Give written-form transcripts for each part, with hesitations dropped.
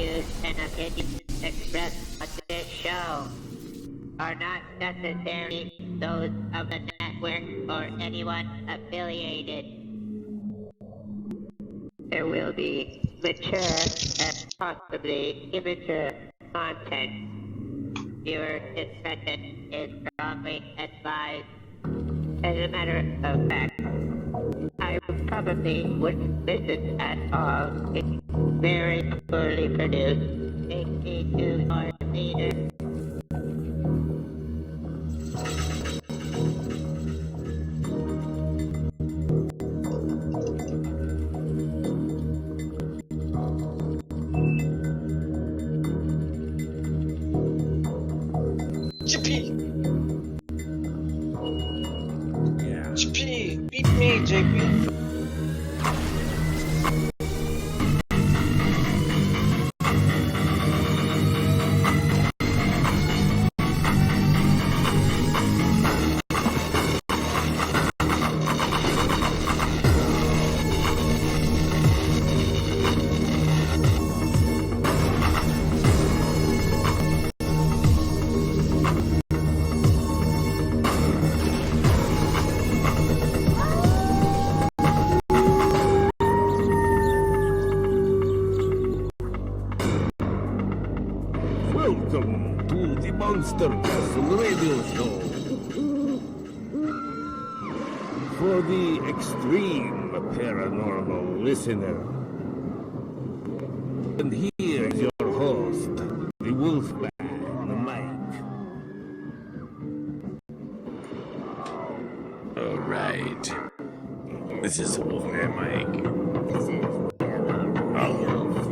views and opinions expressed on this show are not necessarily those of the network or anyone affiliated. There will be mature and possibly immature content. Viewer discretion is strongly advised. As a matter of fact, I probably wouldn't listen at all. It's very poorly produced. Take me to your leader. JP! Yeah. JP! Beat me, JP! Welcome to the Monster Castle Radio Show. For the extreme paranormal listener. And here is your host, the Wolfman, Mike. All right. This is Wolfman Mike. Oh,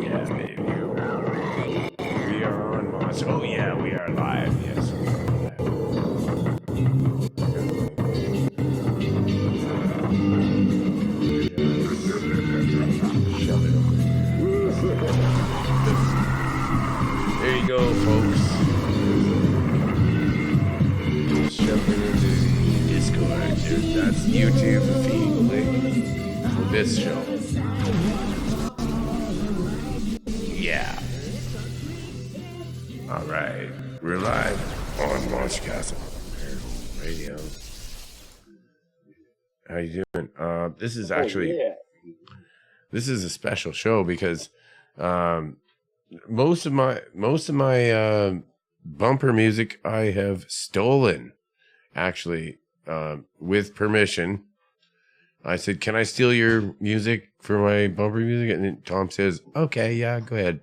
yeah, baby. We are on Monster. Oh, yeah, we are live. Yes. There you go, folks. Jumping into the Discord. That's YouTube feed link for this show. Yeah. All right. We're live on Monster Castle Radio. How you doing? This is actually this is a special show because most of my bumper music I have stolen, actually, with permission. I said, "Can I steal your music for my bumper music?" And then Tom says, "Okay, yeah, go ahead."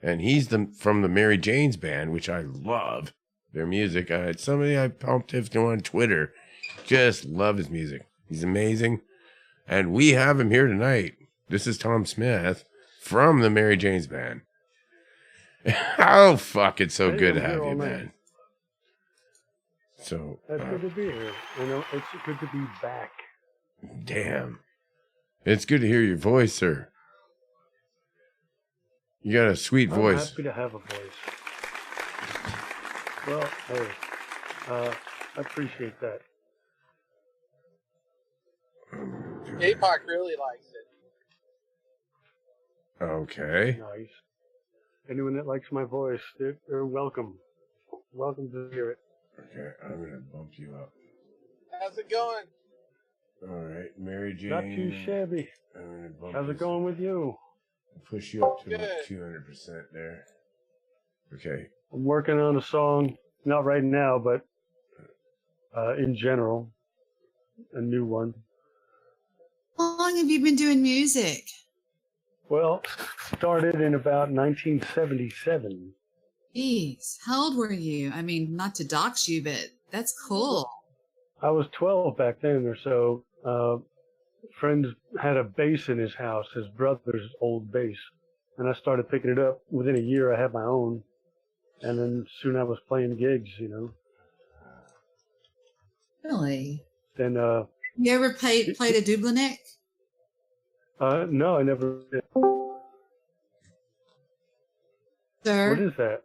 And he's from the Mary Jaynz band, which I love their music. I had somebody I pumped him on Twitter, just love his music. He's amazing, and we have him here tonight. This is Tom Smith from the Mary Jaynz band. Oh, fuck, it's so good to have you, man. So it's good to be here. You know, it's good to be back. Damn. It's good to hear your voice, sir. You got a sweet voice. I'm happy to have a voice. Well, hey, I appreciate that. APOC really likes it. Okay. Nice. Anyone that likes my voice, they're welcome. Welcome to hear it. Okay, I'm going to bump you up. How's it going? All right, Mary Jane. Not too shabby. How's it going with you? Push you up to 200% there. Okay. I'm working on a song, not right now, but in general, a new one. How long have you been doing music? Well, started in about 1977. Jeez, how old were you? I mean, not to dox you, but that's cool. I was 12 back then or so. Friends had a bass in his house, his brother's old bass. And I started picking it up. Within a year, I had my own. And then soon I was playing gigs, you know. Really? Then, you ever played a Dublinek? no, I never did. Sir? What is that?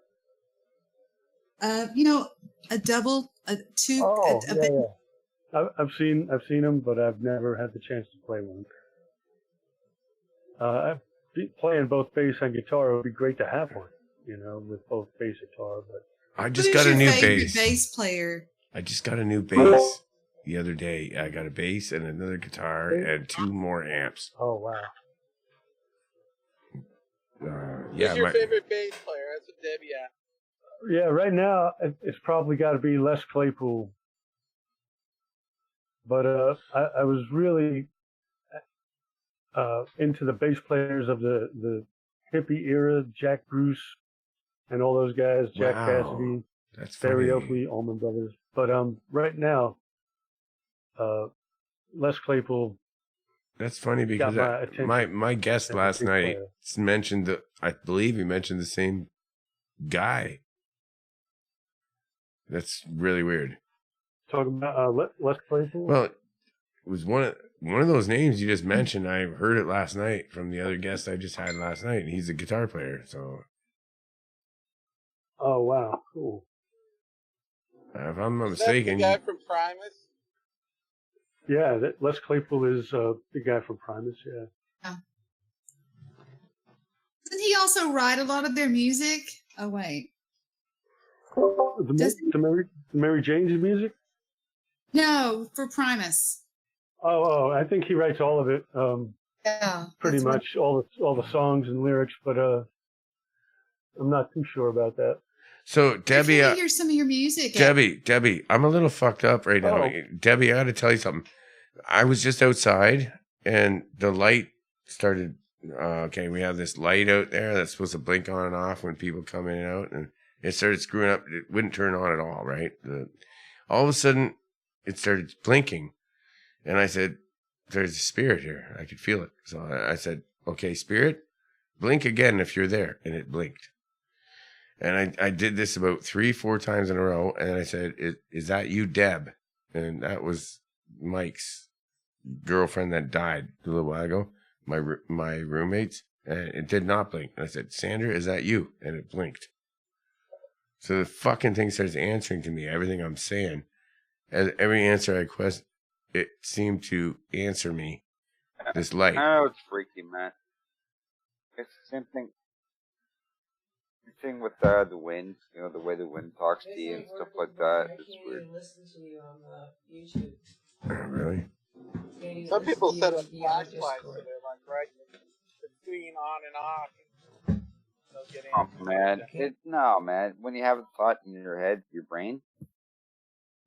You know, a double, a two. Oh, yeah. I've seen them, but I've never had the chance to play one. playing both bass and guitar, it would be great to have one, with both bass and guitar. But I just Who's got a your new favorite bass. player? I just got a new bass the other day. I got a bass and another guitar and 2 more amps. oh wow, Yeah, Who's your favorite bass player? That's what Debbie asked. yeah. Right now, it's probably got to be Les Claypool. But I was really into the bass players of the hippie era, Jack Bruce and all those guys, Jack Wow. Cassidy, that's Barry funny. Oakley, Allman Brothers. But right now, Les Claypool. That's funny because my attention my guest as a last big night player. mentioned I believe he mentioned the same guy. That's really weird. Talking about Les Claypool. Well, it was one of those names you just mentioned. I heard it last night from the other guest I just had last night, and he's a guitar player. So, oh wow, cool. if I'm not Is that the mistaken, guy from Primus? Yeah, Les Claypool is the guy from Primus. Yeah. Doesn't he also write a lot of their music? Oh wait, The Mary Jane's music. no, for Primus. Oh, I think he writes all of it. Yeah, Pretty that's what- much all the songs and lyrics, but I'm not too sure about that. so I Debbie, can't hear some of your music. Debbie, I'm a little fucked up right now. Oh. Debbie, I got to tell you something. I was just outside, and the light started. Okay, we have this light out there that's supposed to blink on and off when people come in and out, and it started screwing up. It wouldn't turn on at all, right? All of a sudden, it started blinking, and I said, "There's a spirit here. I could feel it." So I said, "Okay, spirit, blink again if you're there," and it blinked. And I did this about 3-4 times in a row, and I said, "Is that you, Deb?" And that was Mike's girlfriend that died a little while ago. My roommates, and it did not blink. And I said, "Sandra, is that you?" And it blinked. So the fucking thing starts answering to me everything I'm saying. As every answer I quest, it seemed to answer me. This light. Oh, it's freaky, man. It's the same thing. Same thing with the wind. The way the wind talks to you and stuff like that. It's weird. Really? Some people set up flashlights so they're like right between on and off. And they'll get in. Oh man, no man. When you have a thought in your head, your brain,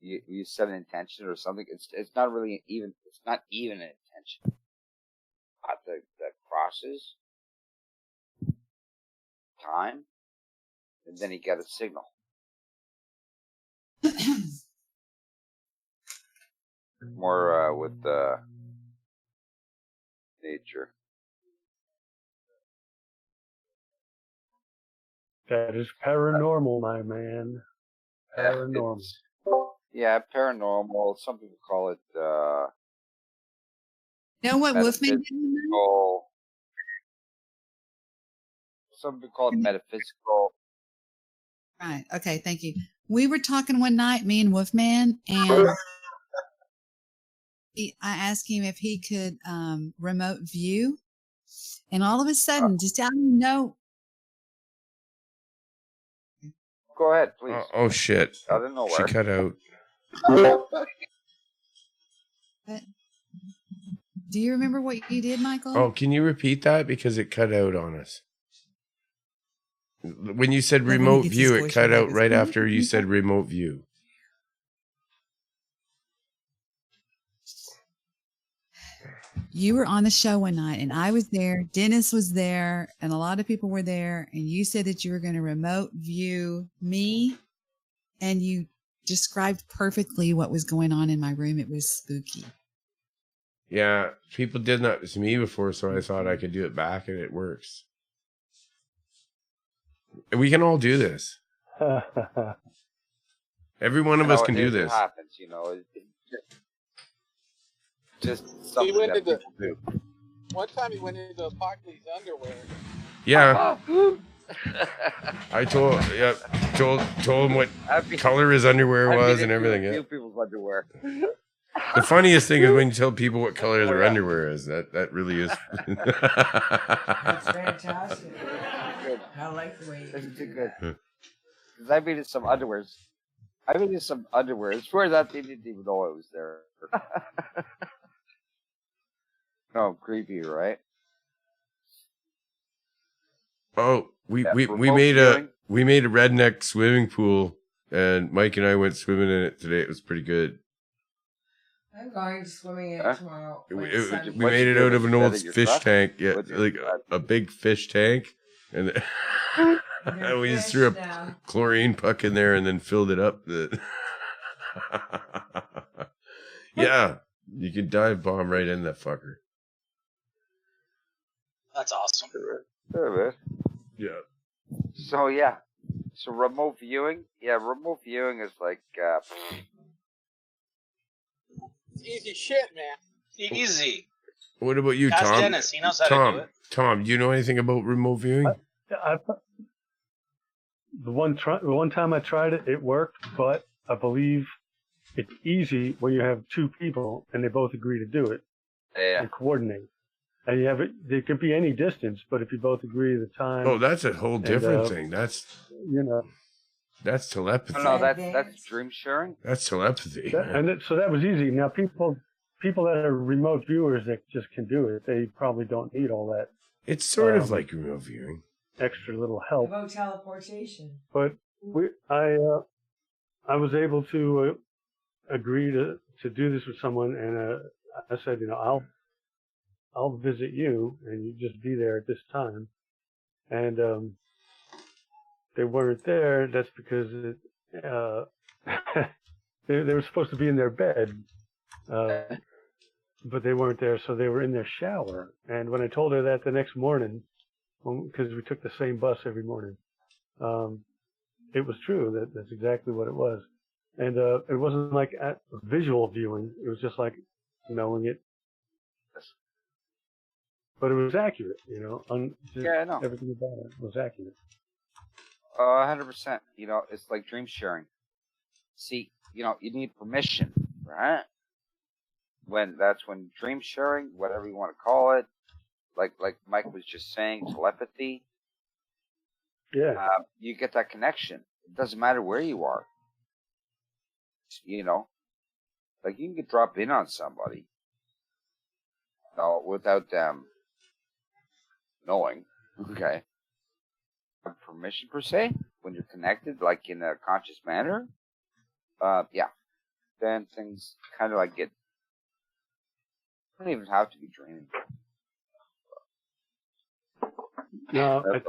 you set an intention or something. It's not really even. It's not even an intention. That crosses time, and then you get a signal. More with nature. That is paranormal, my man. Paranormal. Yeah, paranormal. Some people call it You know what Wolfman did? metaphysical. Some people call it metaphysical. Right. Okay. Thank you. We were talking one night, me and Wolfman, and I asked him if he could remote view, and all of a sudden, just out of no. Go ahead, please. Oh shit! I don't know She where. cut out. Do you remember what you did, Michael? Oh, can you repeat that because it cut out on us? When you said Well, when he remote gets view, his it voice cut back, out it's right like, after you said remote view. You were on the show one night, and I was there. Dennis was there, and a lot of people were there. And you said that you were going to remote view me, and you described perfectly what was going on in my room. It was spooky. Yeah, people did that to me before, so I thought I could do it back, and it works. We can all do this. Every one of us can do It this. happens, just something went that into- people do. One time he went into Apocalypse's underwear. Yeah, I told him what I've been- color his underwear I've been was and into everything. a Yeah. few people's underwear. The funniest thing is when you tell people what color their underwear is. That really is. That's fantastic. Good. I like the way you That's do too good. that. Because I made some underwears. I made some underwears where that they didn't even know I was there. No, creepy, right? Oh, we remote made viewing. we made a redneck swimming pool, and Mike and I went swimming in it today. It was pretty good. I'm going swimming in Huh? it tomorrow. We when it- sun- we What'd made you it do? out of an Set old it your fish truck? tank, yeah, What'd you like do? a big fish tank, and They're we just fish threw a now. chlorine puck in there and then filled it up. Yeah, you could dive bomb right in that fucker. That's awesome. Yeah, man. Yeah. So yeah, so remote viewing. Yeah, remote viewing is like It's easy shit, man. Easy. What about you, Ask Tom? Dennis. He knows how to do Tom, it. Tom, do you know anything about remote viewing? The one time I tried it, it worked, but I believe it's easy when you have two people and they both agree to do it yeah. and coordinate. And you have it. There could be any distance, but if you both agree the time, Oh, that's a whole different And, thing. That's telepathy. No, that's Advanced. dream sharing. That's telepathy. so that was easy. Now people that are remote viewers that just can do it, they probably don't need all that It's sort of like remote viewing. extra little What help. about teleportation? But I was able to agree to do this with someone, and I said, I'll visit you, and you just be there at this time. And they weren't there. That's because they were supposed to be in their bed, but they weren't there, so they were in their shower. And when I told her that the next morning, because we took the same bus every morning, it was true. That's exactly what it was. And it wasn't like visual viewing. It was just like knowing it. But it was accurate, Yeah, I know. Everything about it was accurate. 100%. It's like dream sharing. See, you need permission, right? When dream sharing, whatever you want to call it, like Mike was just saying, telepathy. Yeah. You get that connection. It doesn't matter where you are. Like you can drop in on somebody, without them knowing. Okay. Permission per se, when you're connected, like in a conscious manner, yeah, then things kind of like get. Don't even have to be dreaming. No, I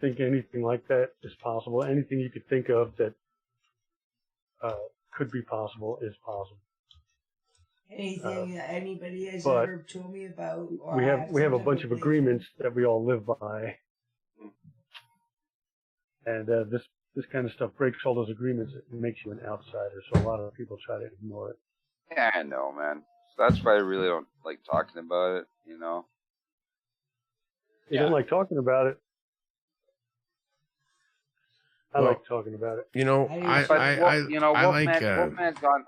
think anything like that is possible. Anything you could think of that could be possible is possible. Anything that anybody has but ever told me about? Or We I have a some bunch type of agreements that we all live by, and this kind of stuff breaks all those agreements. It makes you an outsider. So a lot of people try to ignore it. Yeah, I know, man. So that's why I really don't like talking about it. You don't like talking about it. I like talking about it. I like. Wolfman's on.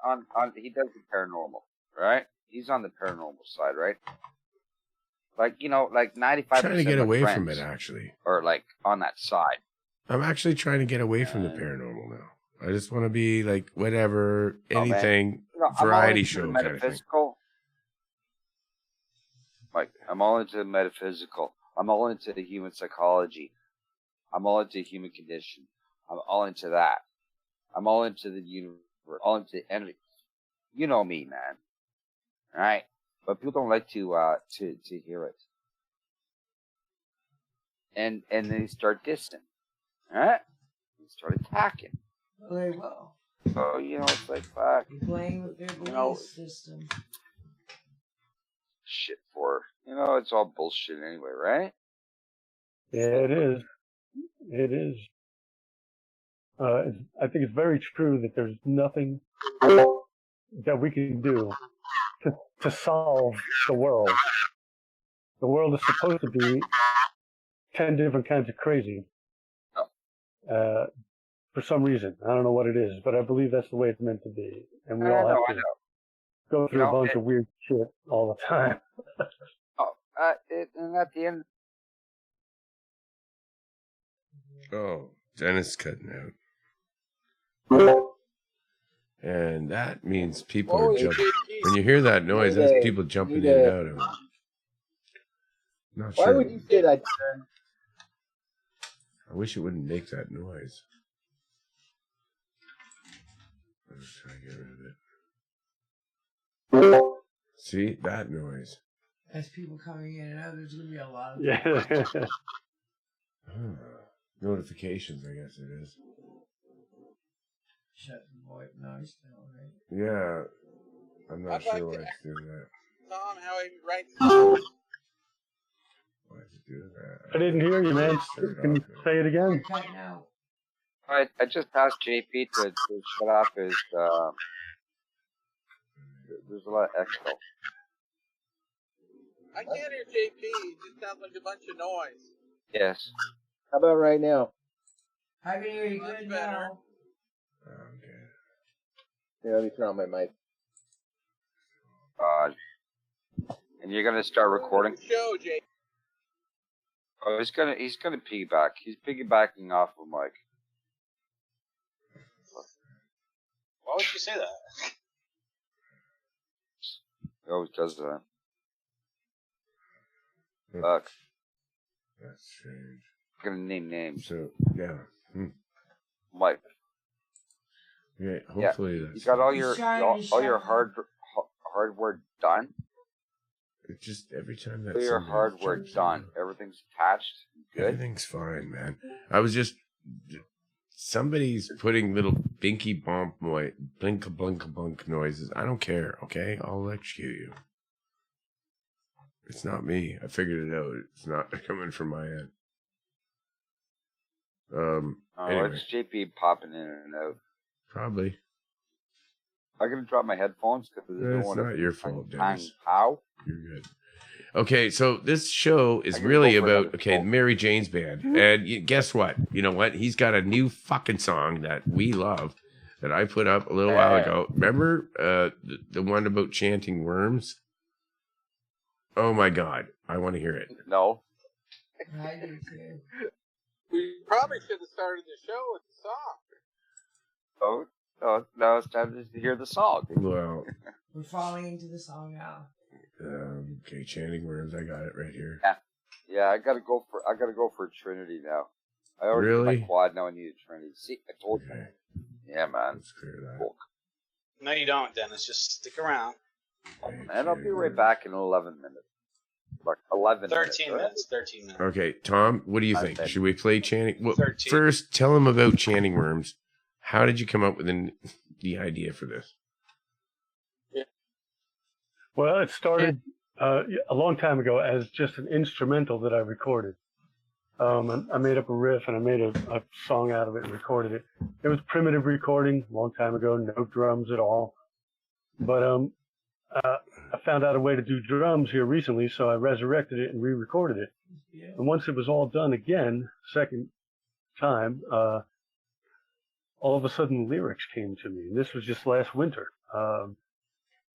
He does the paranormal, right? He's on the paranormal side, right? Like 95%. Trying to get of away friends from it, actually. Or like on that side. I'm actually trying to get away from the paranormal now. I just want to be like whatever, anything, variety show kind of thing. Like I'm all into the metaphysical. I'm all into the human psychology. I'm all into the human condition. I'm all into that. I'm all into the universe. All into energy. You know me, man. All right, but people don't like to hear it. And then they start dissing. All right, they start attacking. Well, they will. So it's like fuck. You're playing with their belief system. Shit for it's all bullshit anyway, right? Yeah, it is. It is. I think it's very true that there's nothing that we can do to solve the world. The world is supposed to be 10 different kinds of crazy. for some reason. I don't know what it is, but I believe that's the way it's meant to be. And we all have I to know. go through You a know, bunch of weird shit all the time. And at the end, Oh, Dennis cutting out. And that means people are jumping. When you hear that noise, that's people jumping in and out of it. Not sure. Why would you say that, Darren? I wish it wouldn't make that noise. Let's try to get rid of it. See that noise? As people coming in and out, there's going to be a lot of Yeah. Notifications, I guess it is. shut the voice noise down, right? Yeah. I'm not I'd sure like why to it's doing that. Tom, how he writes songs. Why is it doing that? I didn't hear you, man. Turn it Can you off. say it again? You're cutting out. I just asked JP to shut off his. There's a lot of echo. I can't hear JP. It just sounds like a bunch of noise. Yes. How about right now? I can hear you Much good better. now. Okay. Here, let me turn on my mic. And you're gonna start recording. Show, JP. Oh, he's gonna piggyback. He's piggybacking off of Mike. Why would you say that? He always does that. Hmm. Look, That's strange. I'm gonna name names. So, yeah. Mike. Yeah, hopefully You that's. got all He's your trying to all your shut hardware done. It just every time that All your somebody hardware jumps in, done. Everything's attached. Good. everything's fine, man. I was just somebody's putting little binky bump blink blink blink noises. I don't care. Okay, I'll electrocute you. It's not me. I figured it out. It's not coming from my end. Anyway, It's JP popping in and out. probably. I'm gonna drop my headphones because It's not your fault, Dennis. How? You're good. Okay, so this show is I can really go for about another the Mary Jane's band, and guess what? You know what? He's got a new fucking song that we love that I put up a little while ago. Remember the one about chanting worms? Oh my god, I want to hear it. No. I do too. We probably should have started the show with the song. Oh, now it's time to hear the song. Well, We're falling into the song now. okay, chanting worms. I got it right here. Yeah, I gotta go for Trinity now. I already did Really? my quad, now I need a Trinity. See, I told you. Okay, Yeah, man. let's clear that. Cool. No, you don't, Dennis. Just stick around. Okay, And I'll be chanting right worms. back in 11 minutes. Like 11 13 minutes. minutes. 13 minutes. Okay, Tom, what do you I think? bet. Should we play chanting? Well, 13. first, tell him about chanting worms. How did you come up with the idea for this? Well, it started a long time ago as just an instrumental that I recorded. I made up a riff and I made a song out of it and recorded it. It was primitive recording, a long time ago, no drums at all. But I found out a way to do drums here recently, so I resurrected it and re-recorded it. Yeah. And once it was all done again, second time, all of a sudden lyrics came to me. And this was just last winter.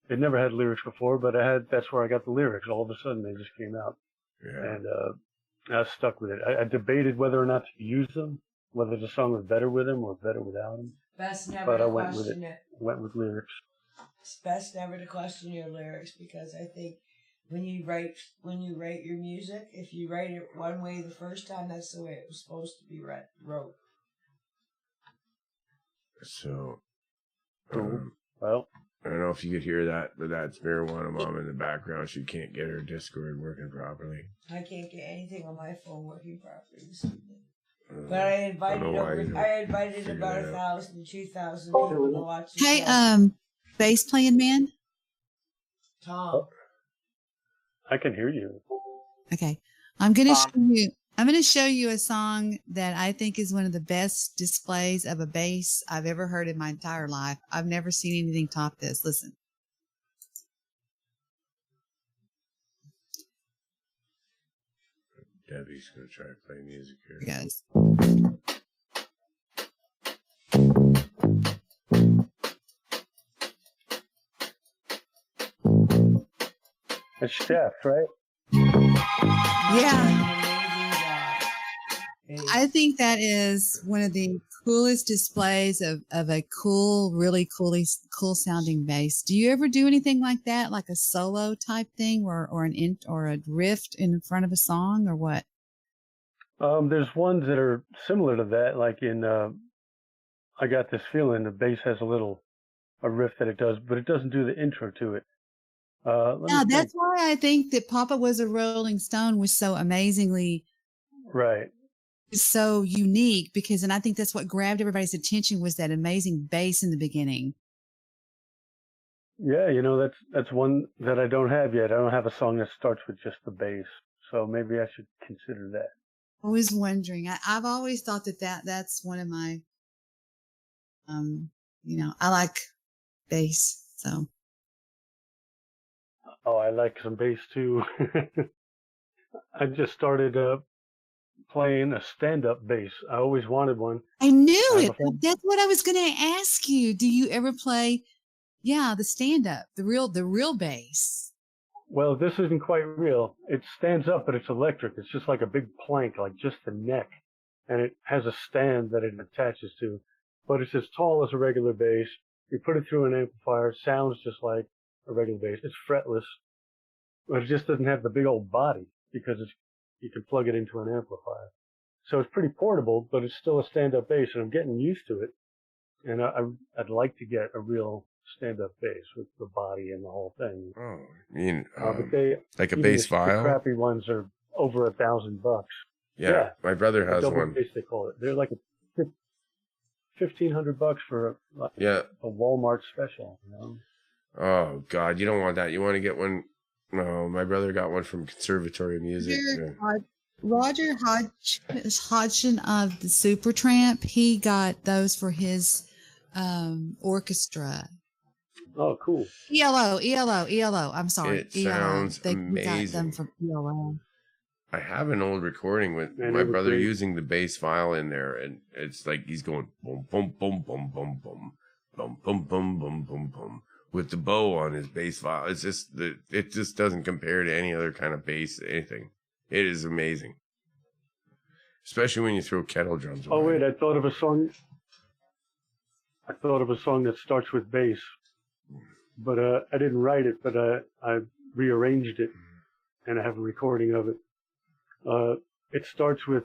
It never had lyrics before, but that's where I got the lyrics. All of a sudden they just came out. Yeah. And I stuck with it. I debated whether or not to use them, whether the song was better with them or better without them. Best never But to I went with question it. it. Went with lyrics. It's best never to question your lyrics because I think when you write your music, if you write it one way the first time, that's the way it was supposed to be wrote. So, Well, I don't know if you could hear that, but that's marijuana mom in the background. She can't get her Discord working properly. I can't get anything on my phone working properly this evening. But I invited don't know why either. I invited Figure about it out. 1,000 to 2,000 people to watch the Hey, show. bass playing man. Tom. I can hear you. Okay, I'm gonna show you a song that I think is one of the best displays of a bass I've ever heard in my entire life. I've never seen anything top this. Listen. Debbie's gonna try to play music here. Here it goes. It's Chef, right? Yeah. Amazing job. I think that is one of the coolest displays of a cool, really cool sounding bass. Do you ever do anything like that, like a solo type thing, or a riff in front of a song, or what? There's ones that are similar to that, like in I Got This Feeling. The bass has a riff that it does, but it doesn't do the intro to it. Let me Yeah, think. that's why I think that Papa Was a Rolling Stone was so amazingly Right. so unique, because, and I think that's what grabbed everybody's attention, was that amazing bass in the beginning. Yeah, that's one that I don't have yet. I don't have a song that starts with just the bass, so maybe I should consider that. I was wondering. I've always thought that's one of my, I like bass, so. Oh, I like some bass too. I just started playing a stand-up bass. I always wanted one. I knew it. That's what I was going to ask you. Do you ever play, the stand-up, the real bass? Well, this isn't quite real. It stands up, but it's electric. It's just like a big plank, like just the neck. And it has a stand that it attaches to. But it's as tall as a regular bass. You put it through an amplifier. It sounds just like a regular bass. It's fretless. But it just doesn't have the big old body, because you can plug it into an amplifier. So it's pretty portable, but it's still a stand-up bass, and I'm getting used to it. And I'd like to get a real stand-up bass with the body and the whole thing. Oh, I mean, but like a bass the file? crappy ones are over $1,000. Yeah, my brother has double one. bass, they call it. They're like $1,500 for a Walmart special. Oh God, you don't want that. You want to get one. No, my brother got one from Conservatory of Music. Roger Hodgson of the Supertramp, he got those for his orchestra. Oh, cool. ELO. I'm sorry. It sounds amazing. We got them from ELO. I have an old recording with my brother using the bass file in there, and it's like he's going boom, boom, boom, boom, boom, boom, boom, boom, boom, boom, boom, boom, with the bow on his bass file. It's just it just doesn't compare to any other kind of bass, anything. It is amazing, especially when you throw kettle drums. Oh wait, I thought of a song. I thought of a song that starts with bass, but I didn't write it, but I rearranged it, and I have a recording of it. It starts with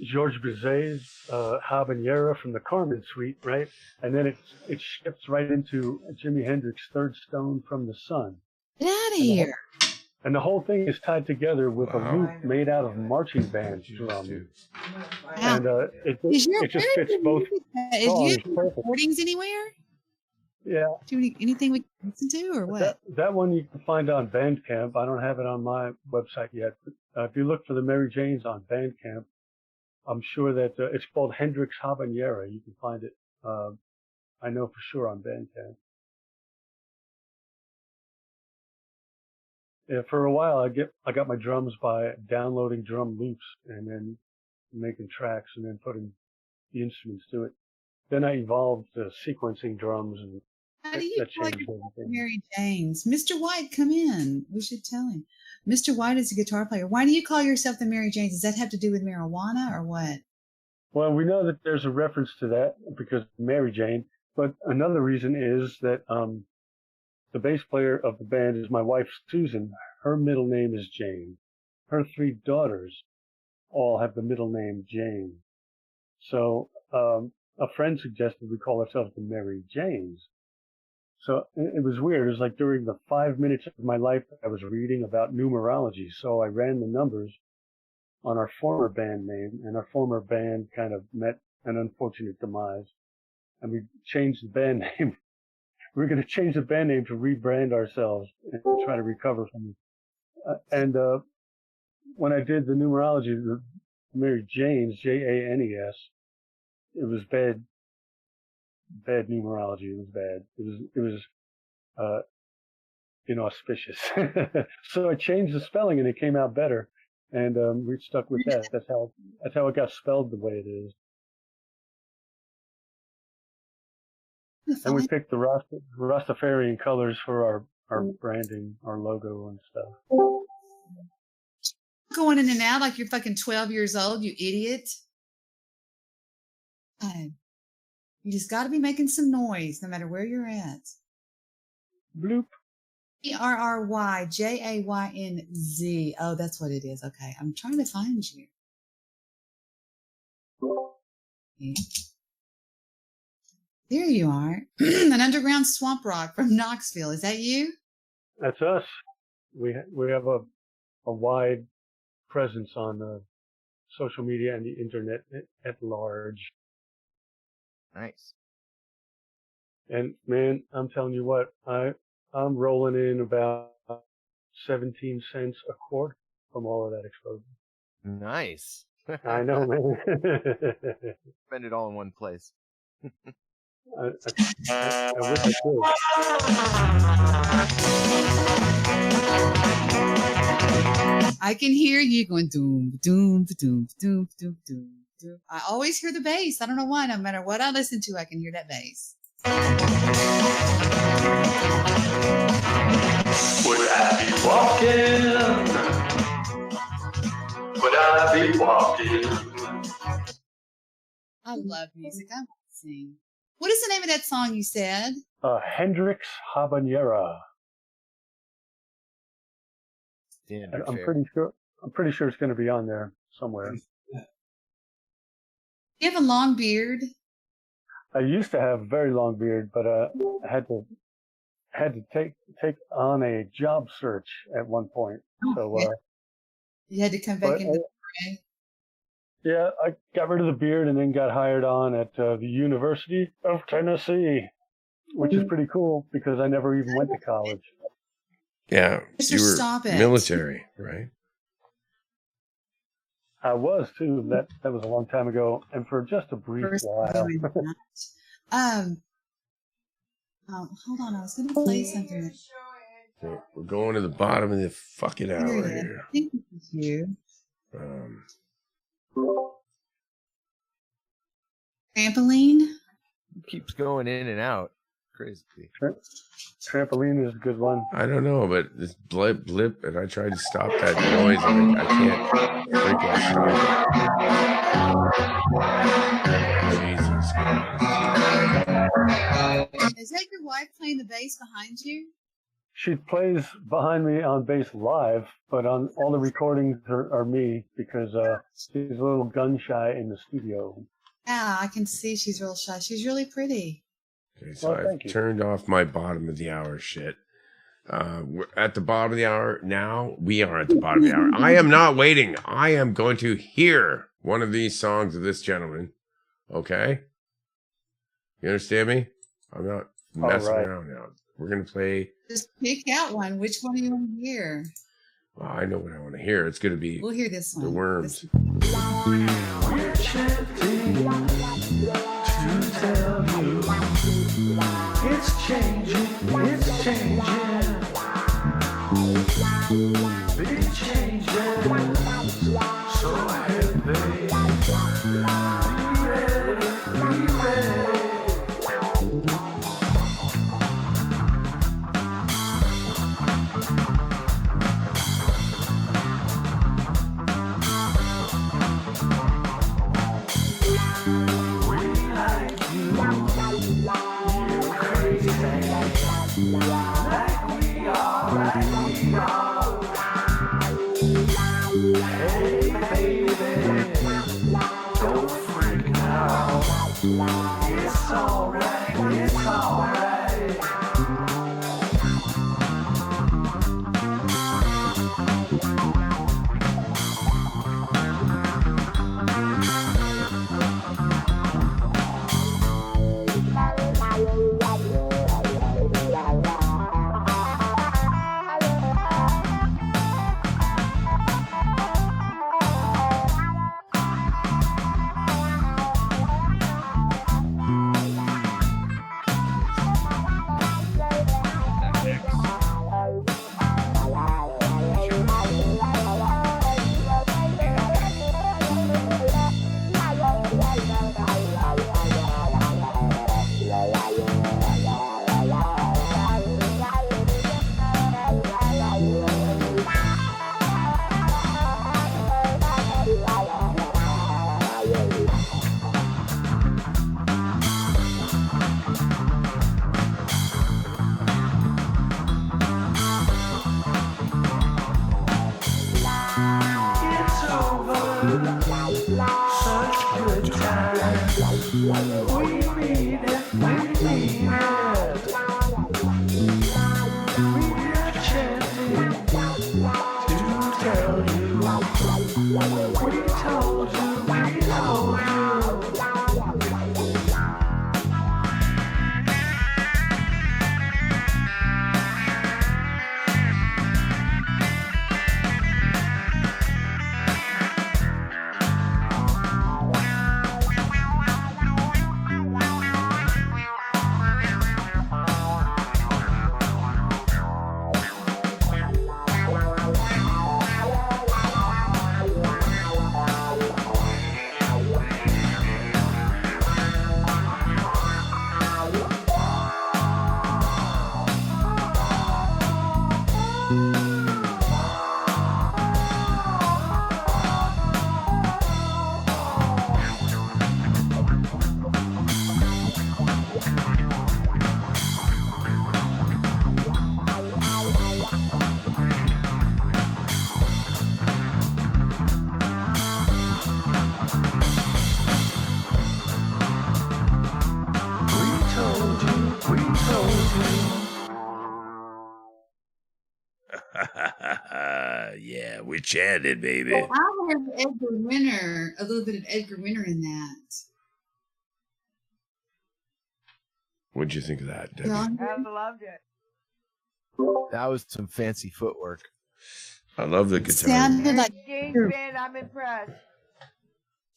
Georges Bizet's Habanera from the Carmen Suite, right? And then it shifts right into Jimi Hendrix's Third Stone from the Sun. Get out of here. And the whole thing is tied together with a loop made out of marching band drums. Wow. And it just fits both songs. Do you have recordings anywhere? Yeah. Anything we can listen to, or what? That one you can find on Bandcamp. I don't have it on my website yet. But, if you look for the Mary Jaynz on Bandcamp, I'm sure that it's called Hendrix Habanera. You can find it. I know for sure on Bandcamp. Yeah, for a while I got my drums by downloading drum loops and then making tracks and then putting the instruments to it. Then I evolved to sequencing drums, and how do you that call changed yourself everything. Mary Jaynz? Mr. White, come in. We should tell him. Mr. White is a guitar player. Why do you call yourself the Mary Jaynz? Does that have to do with marijuana or what? Well, we know that there's a reference to that because of Mary Jane, but another reason is that the bass player of the band is my wife, Susan. Her middle name is Jane. Her 3 daughters all have the middle name Jane. So a friend suggested we call ourselves the Mary Jaynz. So it was weird. It was like during the 5 minutes of my life I was reading about numerology. So I ran the numbers on our former band name, and our former band kind of met an unfortunate demise. And we changed the band name. We were going to change the band name to rebrand ourselves and try to recover from it. When I did the numerology, the Mary Jaynz, Janes, it was bad numerology. It was bad. It was inauspicious. So I changed the spelling and it came out better. And we stuck with that. That's how it got spelled the way it is. And we picked the Rastafarian colors for our branding, our logo and stuff. Going in and out like you're fucking 12 years old, you idiot. You just got to be making some noise no matter where you're at. Bloop. ERRYJAYNZ. Oh, that's what it is. Okay. I'm trying to find you. Okay. There you are. An underground swamp rock from Knoxville. Is that you? That's us. We have a wide presence on social media and the internet at large. Nice. And man, I'm telling you what, I'm rolling in about 17 cents a quart from all of that exposure. Nice. I know, man. Spend it all in one place. I wish I could. I can hear you going doom, doom, doom, doom, doom, doom, doom. I always hear the bass. I don't know why. No matter what I listen to, I can hear that bass. Would I be walking? Would I be walking? I love music. I want to sing. What is the name of that song you said? Hendrix Habanera. I'm pretty sure it's going to be on there somewhere. You have a long beard. I used to have a very long beard, but I had to take on a job search at one point. So you had to come back into the fray. Yeah, I got rid of the beard and then got hired on at the University of Tennessee, which is pretty cool because I never even went to college. Yeah, Mr. you were Stop it. military, right? I was too. That was a long time ago, and for just a brief while. Hold on, I was going to play something. Okay, we're going to the bottom of the fucking hour here. Thank you. Trampoline? It keeps going in and out. Crazy. Trampoline is a good one. I don't know, but this blip, and I tried to stop that noise, and I can't freaking stop it. Jesus Christ. Is that your wife playing the bass behind you? She plays behind me on bass live, but on all the recordings are me because she's a little gun shy in the studio. Yeah, I can see she's real shy. She's really pretty. Okay, so I've turned off my bottom of the hour shit. We're at the bottom of the hour now. We are at the bottom of the hour. I am not waiting. I am going to hear one of these songs of this gentleman. Okay? You understand me? I'm not messing around now. We're going to play. Just pick out one. Which one do you want to hear? Well, I know what I want to hear. It's going to be We'll hear this one. The Worms. We're chanting to tell you it's changing, it's changing. Big changes, so heavy. Be ready, be ready. Like we are, like we are. Hey baby, don't freak now. It's alright, it's alright. Yeah, we chatted, baby. Well, I have Edgar Winter, a little bit of Edgar Winter in that. What'd you think of that, Debbie? John? I loved it. That was some fancy footwork. I love the guitar. Sounded like Jaynz band, I'm impressed.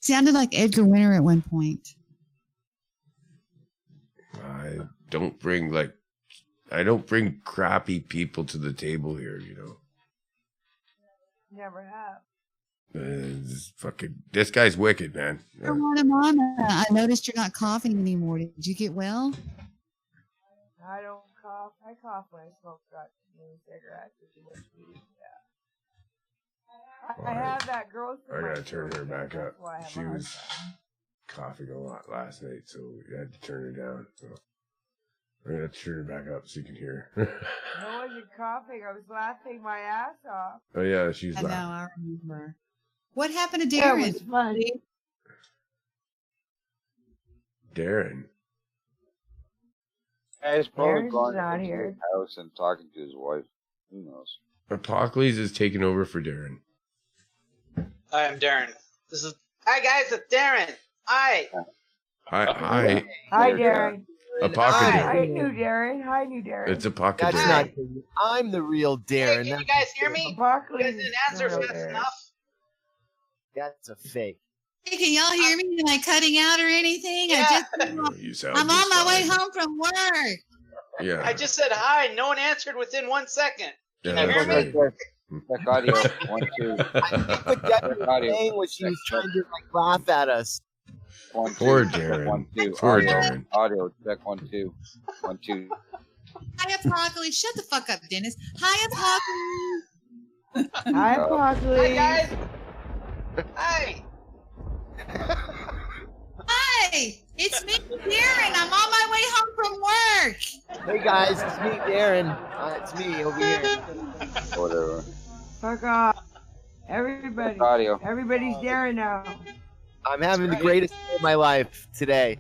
sounded like Edgar Winter at one point. I don't bring crappy people to the table here, you know. Never have. This guy's wicked, man. Mama, I noticed you're not coughing anymore. Did you get well? I don't cough. I cough when I smoke cigarettes or too much weed. Yeah. I have that growth. I gotta turn her back up. Why I have She a hard was time. coughing a lot last night, so we had to turn her down. So I'm gonna have to turn her back up so you can hear her. I wasn't coughing. I was laughing my ass off. Oh yeah, she's I know. laughing. I remember. What happened to That Darren? was funny. Darren. He's probably Darren's gone not to his here. house and talking to his wife. Who knows? Apocalypse is taking over for Darren. Hi, I'm Darren. Hi guys, it's Darren. Hi. Hi. Hi, Darren. Apocalypse. I knew Darren. I knew Darren. It's Apocalypse. That's not. I'm the real Darren. Hey, can you guys hear me? You guys Apocalypse. didn't answer fast enough. That's a fake. Hey, can y'all hear me? Am I cutting out or anything? Yeah. I'm on my way home from work. Yeah. I just said hi. No one answered within 1 second. Can you hear Right me? there. Check audio. 1, 2. What Debbie was saying was she was trying to laugh at us. 1, 2. Poor Darren. 1, 2. Poor Audio. Darren. Audio. Check 1, 2. 1, 2. Hi, Apocalypse. Shut the fuck up, Dennis. Hi, Apocalypse. Hi, Apocalypse. Hi guys. Hi. Hi, it's me, Darren. I'm on my way home from work. Hey guys, it's me, Darren. It's me over here. Whatever. Fuck off. Everybody. Audio. Everybody's Darren now. I'm having the greatest day of my life today.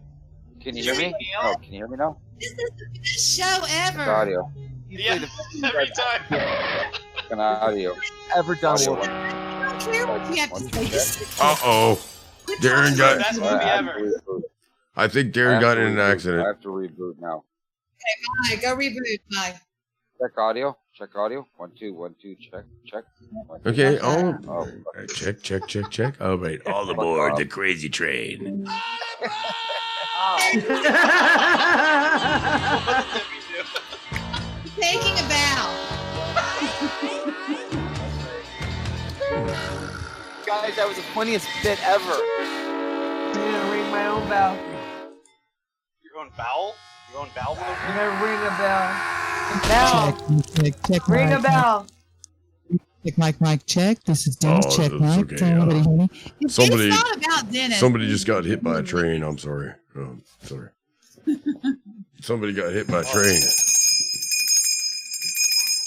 Can you hear me? Oh, can you hear me now? This is the best show Check ever. audio. Yeah, every time. Check audio. Ever done Audio. one. I don't care what you have to say. Just Uh-oh. Darren got... Best movie I have to ever. reboot. I think I Darren have got to in an reboot. I accident. have to reboot now. bye. Go reboot. Bye. Check audio. Check audio. 1, 2. 1, 2. Check. Check. 1, 2. Okay, Oh, check. All right, all aboard the crazy train. Taking a bow. Guys, that was the funniest bit ever. I'm gonna ring my own bell. You're going bowel? You're going bowel? I'm gonna ring a bell. Bell. Check, Ring a bell. Check, mic, check. This is Dennis. Oh, Check, that's mic. okay, Nobody hear me? somebody- It's not about Dennis. Somebody just got hit by a train. I'm sorry. Oh, sorry. Somebody got hit by a train.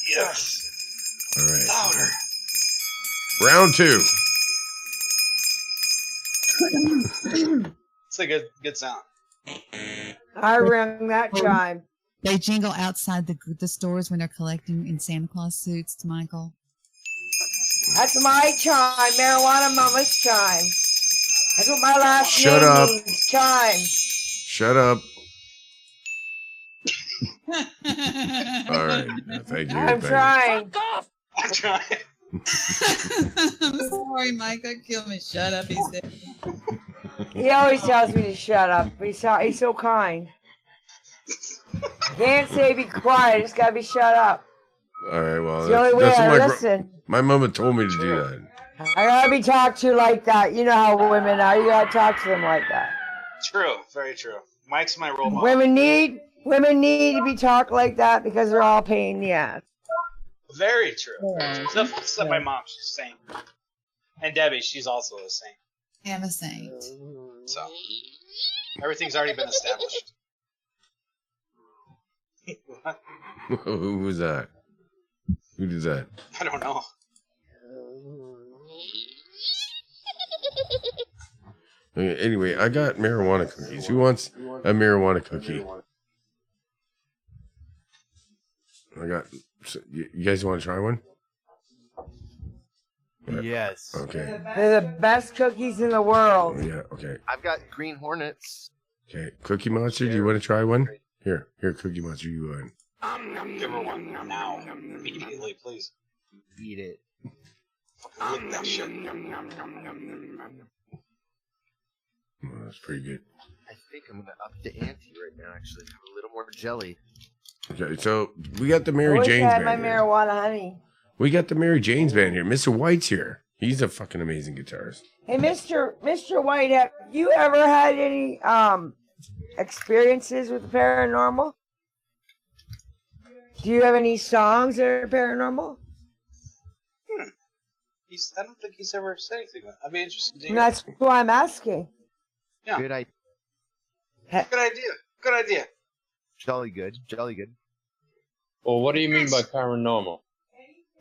Yes. All right. Louder. Round 2. It's a good sound. I rang that chime. They jingle outside the stores when they're collecting in Santa Claus suits, Michael. That's my chime. Marijuana Mama's chime. That's what my last Shut name up. means. Chime. Shut up. All right. Thank you. I'm thank trying. I'm trying. I'm sorry, Michael. Kill me. Shut up, he said. He always tells me to shut up. He's so kind. Can't say be quiet. Just gotta be shut up. you. All right. Well, It's the only way that's I what listen. my mama told me to do that. I gotta be talked to like that. You know how women are. You gotta talk to them like that. True. Very true. Mike's my role model. Women need to be talked like that because they're all pain in the ass. Very true. Except my mom. She's the same. And Debbie, she's also the same. I'm a saint. So everything's already been established. What? Who was that? Who did that? I don't know. Okay, anyway, I got marijuana cookies. Who wants a marijuana cookie? So you guys want to try one? Yes. Okay. They're the best cookies in the world. Oh, yeah. Okay. I've got Green Hornets. Okay. Cookie Monster, do you want to try one? Here, Cookie Monster, you want? Give her one now. Immediately, please. Eat it. Fucking lick that shit. Oh, that's pretty good. I think I'm gonna up the ante right now. Actually, have a little more jelly. Okay, so we got the I Mary wish I Jane's had my band here. marijuana honey. We got the Mary Jane's band here. Mr. White's here. He's a fucking amazing guitarist. Hey, Mr. White, have you ever had any experiences with the paranormal? Do you have any songs that are paranormal? I don't think he's ever said anything. I'd be interested to hear. And that's why I'm asking. Yeah. Good idea. Good idea. Good idea. Jolly good. Jolly good. Well, what do you mean by paranormal?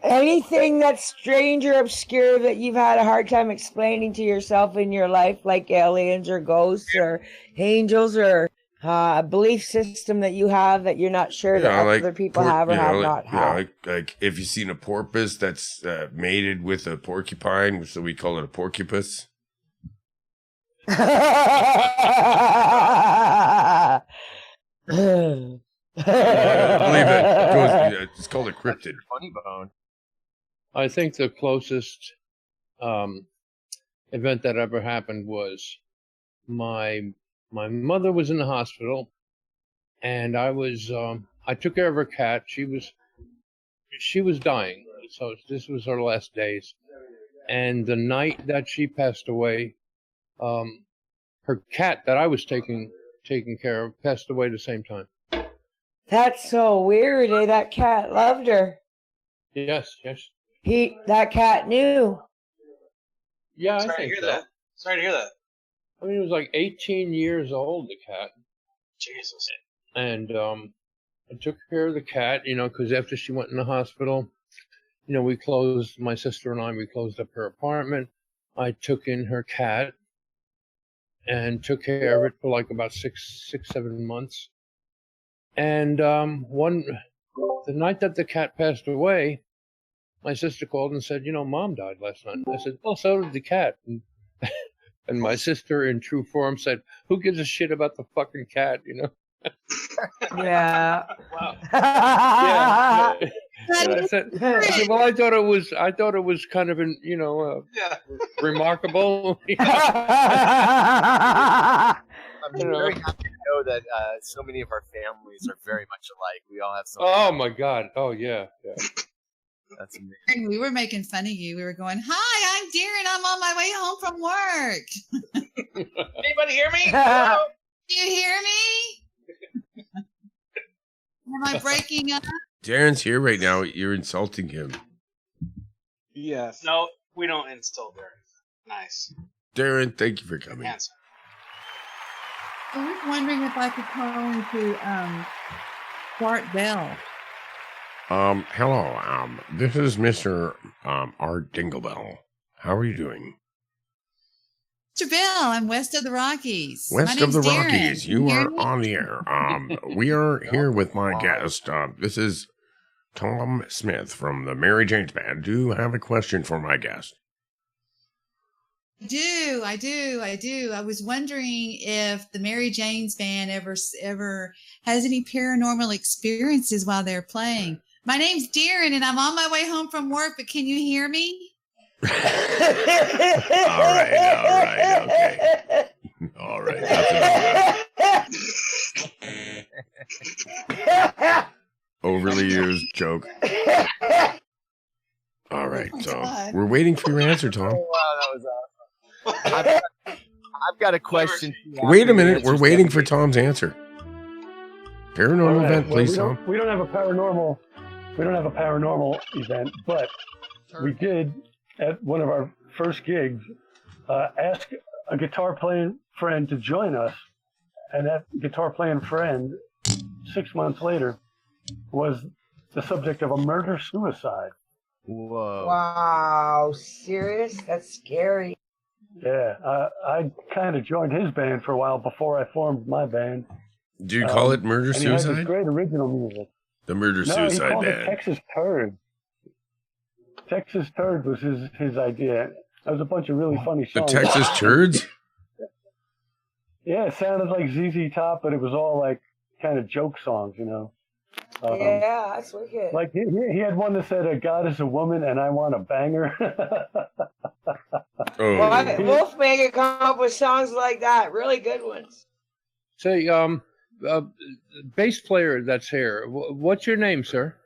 Anything that's strange or obscure that you've had a hard time explaining to yourself in your life, like aliens or ghosts or angels or a belief system that you have that you're not sure that other people have or have not had. Like if you've seen a porpoise that's mated with a porcupine, so we call it a porcupus. Believe it. It's called a cryptid. Funny bone. I think the closest event that ever happened was my mother was in the hospital, and I took care of her cat. She was dying, so this was her last days. And the night that she passed away, her cat that I was taking care of passed away at the same time. That's so weird. That cat loved her. Yes. That cat knew. Yeah, Sorry I think to hear so. that. Sorry to hear that. I mean, it was like 18 years old, the cat. Jesus. And I took care of the cat, because after she went in the hospital, my sister and I, we closed up her apartment. I took in her cat and took care of it for like about 7 months. And the night that the cat passed away, my sister called and said, Mom died last night. I said, well, so did the cat. And my sister, in true form, said, who gives a shit about the fucking cat, Yeah. Wow. Yeah. And I said, well, I thought it was kind of remarkable. I'm very happy to know that so many of our families are very much alike. We all have some. Oh my God! Oh yeah. That's amazing. We were making fun of you. We were going, "Hi, I'm Darren. I'm on my way home from work." Anybody hear me? Do you hear me? Am I breaking up? Darren's here right now. You're insulting him. Yes. No, we don't insult Darren. Nice. Darren, thank you for coming. Answer. I was wondering if I could call into Bart Bell. Hello. This is Mr. Art Dinglebell. How are you doing? Mr. Bell, I'm west of the Rockies. West My of the name's Darren. Rockies. Can You hear are me? on the air. We are here with my guest. This is Tom Smith from the Mary Jane's Band. Do you have a question for my guest? I do. I was wondering if the Mary Jane's Band ever has any paranormal experiences while they're playing. My name's Darren, and I'm on my way home from work, but can you hear me? All right, okay. All right, that's enough. Overly used joke. All right, so we're waiting for your answer, Tom. Wow, that was awesome. I've got a question. Wait a minute, we're waiting for Tom's answer. Paranormal event, please, Tom. We don't have a paranormal event, but we did at one of our first gigs ask a guitar playing friend to join us, and that guitar playing friend 6 months later was the subject of a murder suicide. Whoa! Wow, serious? That's scary. Yeah, I kind of joined his band for a while before I formed my band. Do you call it murder and he had suicide? this great original music. The Murder No, he Suicide called it Band. Texas Turd. Texas Turd was his idea. That was a bunch of really funny The songs. Texas Turds? Yeah, it sounded like ZZ Top, but it was all like kind of joke songs, you know. Yeah, that's wicked. Like he had one that said, "God is a woman and I want a banger." Well, Wolfman could come up with songs like that, really good ones. Say, bass player that's here. What's your name, sir?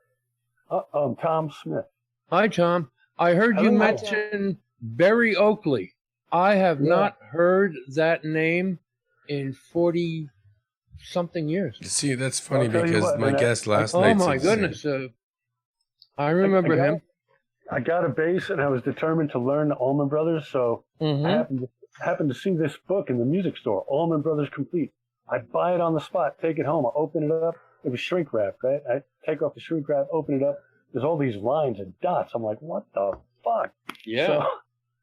Tom Smith. Hi, Tom. I heard you Hello. mention Barry Oakley. I have not heard that name in 40-something years. See, that's funny I'll tell you because what, my man, guest last Oh night. my said the same. goodness! I remember him. I got a bass and I was determined to learn the Allman Brothers, so I happened to see this book in the music store, Allman Brothers Complete. I'd buy it on the spot, take it home, I open it up. It was shrink wrap, right? I take off the shrink wrap, open it up. There's all these lines and dots. I'm like, what the fuck? Yeah. So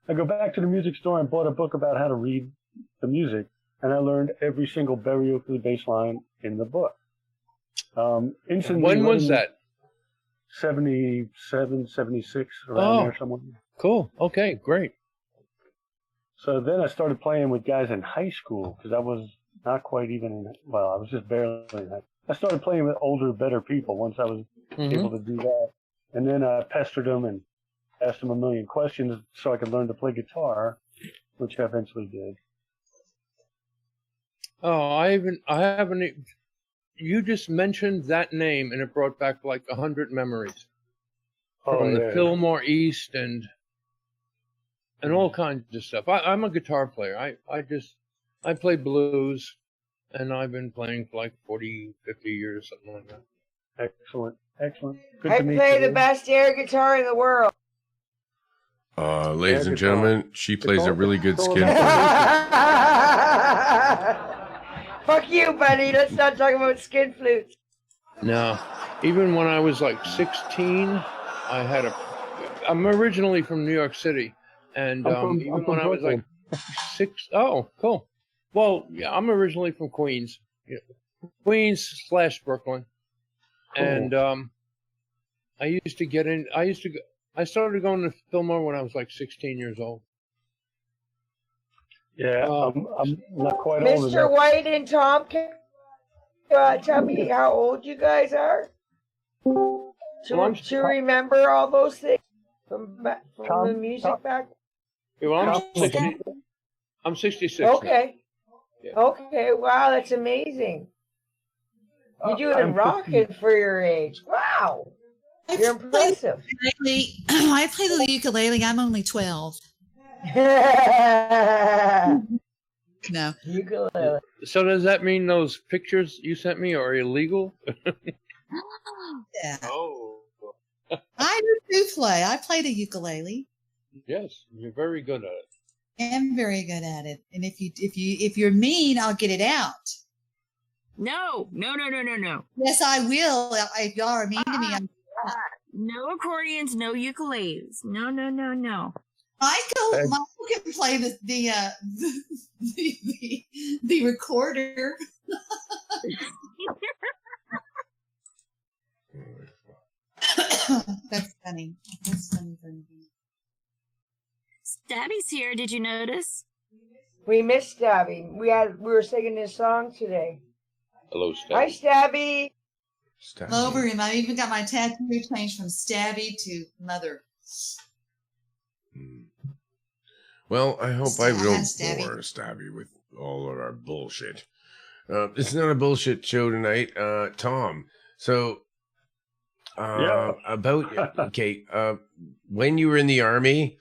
I go back to the music store and bought a book about how to read the music, and I learned every single Barry Oakley bass line in the book. Instantly, When was that? 77, 76, around there somewhere. Cool. Okay, great. So then I started playing with guys in high school because I was not quite even in, well, I was just barely in high. I started playing with older, better people once I was able to do that. And then I pestered them and asked them a million questions so I could learn to play guitar, which I eventually did. Oh, I haven't. You just mentioned that name, and it brought back like 100 memories from the Fillmore East and all kinds of stuff. I'm a guitar player. I play blues, and I've been playing for like 40, 50 years, something like that. Excellent. Good I to meet play you. the best air guitar in the world. Ladies and gentlemen, she plays a really good skin. Fuck you, buddy. Let's not talk about skin flutes. No, even when I was like 16, I'm originally from New York City, and I'm even from when I was like oh, cool. Well, yeah, I'm originally from Queens, Queens/Brooklyn, and I started going to Fillmore when I was like 16 years old. Yeah, I'm not quite old Mr. enough. White and Tom, can you tell me how old you guys are? To remember all those things from the music back? Well, I'm 66. Okay. Yeah. Okay, wow, that's amazing. You're doing rocking for your age. Wow. You're impressive. I play the ukulele. I'm only 12. No. Ukulele. So does that mean those pictures you sent me are illegal? Yeah. Oh. I do play. I play the ukulele. Yes, you're very good at it. I am very good at it. And if you're mean, I'll get it out. No. Yes, I will. If y'all are mean to me, No accordions, no ukuleles. No. Michael can play the recorder. That's funny. Funny. Stabby's here. Did you notice? We missed Stabby. We were singing this song today. Hello, Stabby. Hi, Stabby. Over him. I even got my tattoo changed from Stabby to Mother. Well, I hope I don't bore Stabby with all of our bullshit. It's not a bullshit show tonight, Tom. So, when you were in the Army,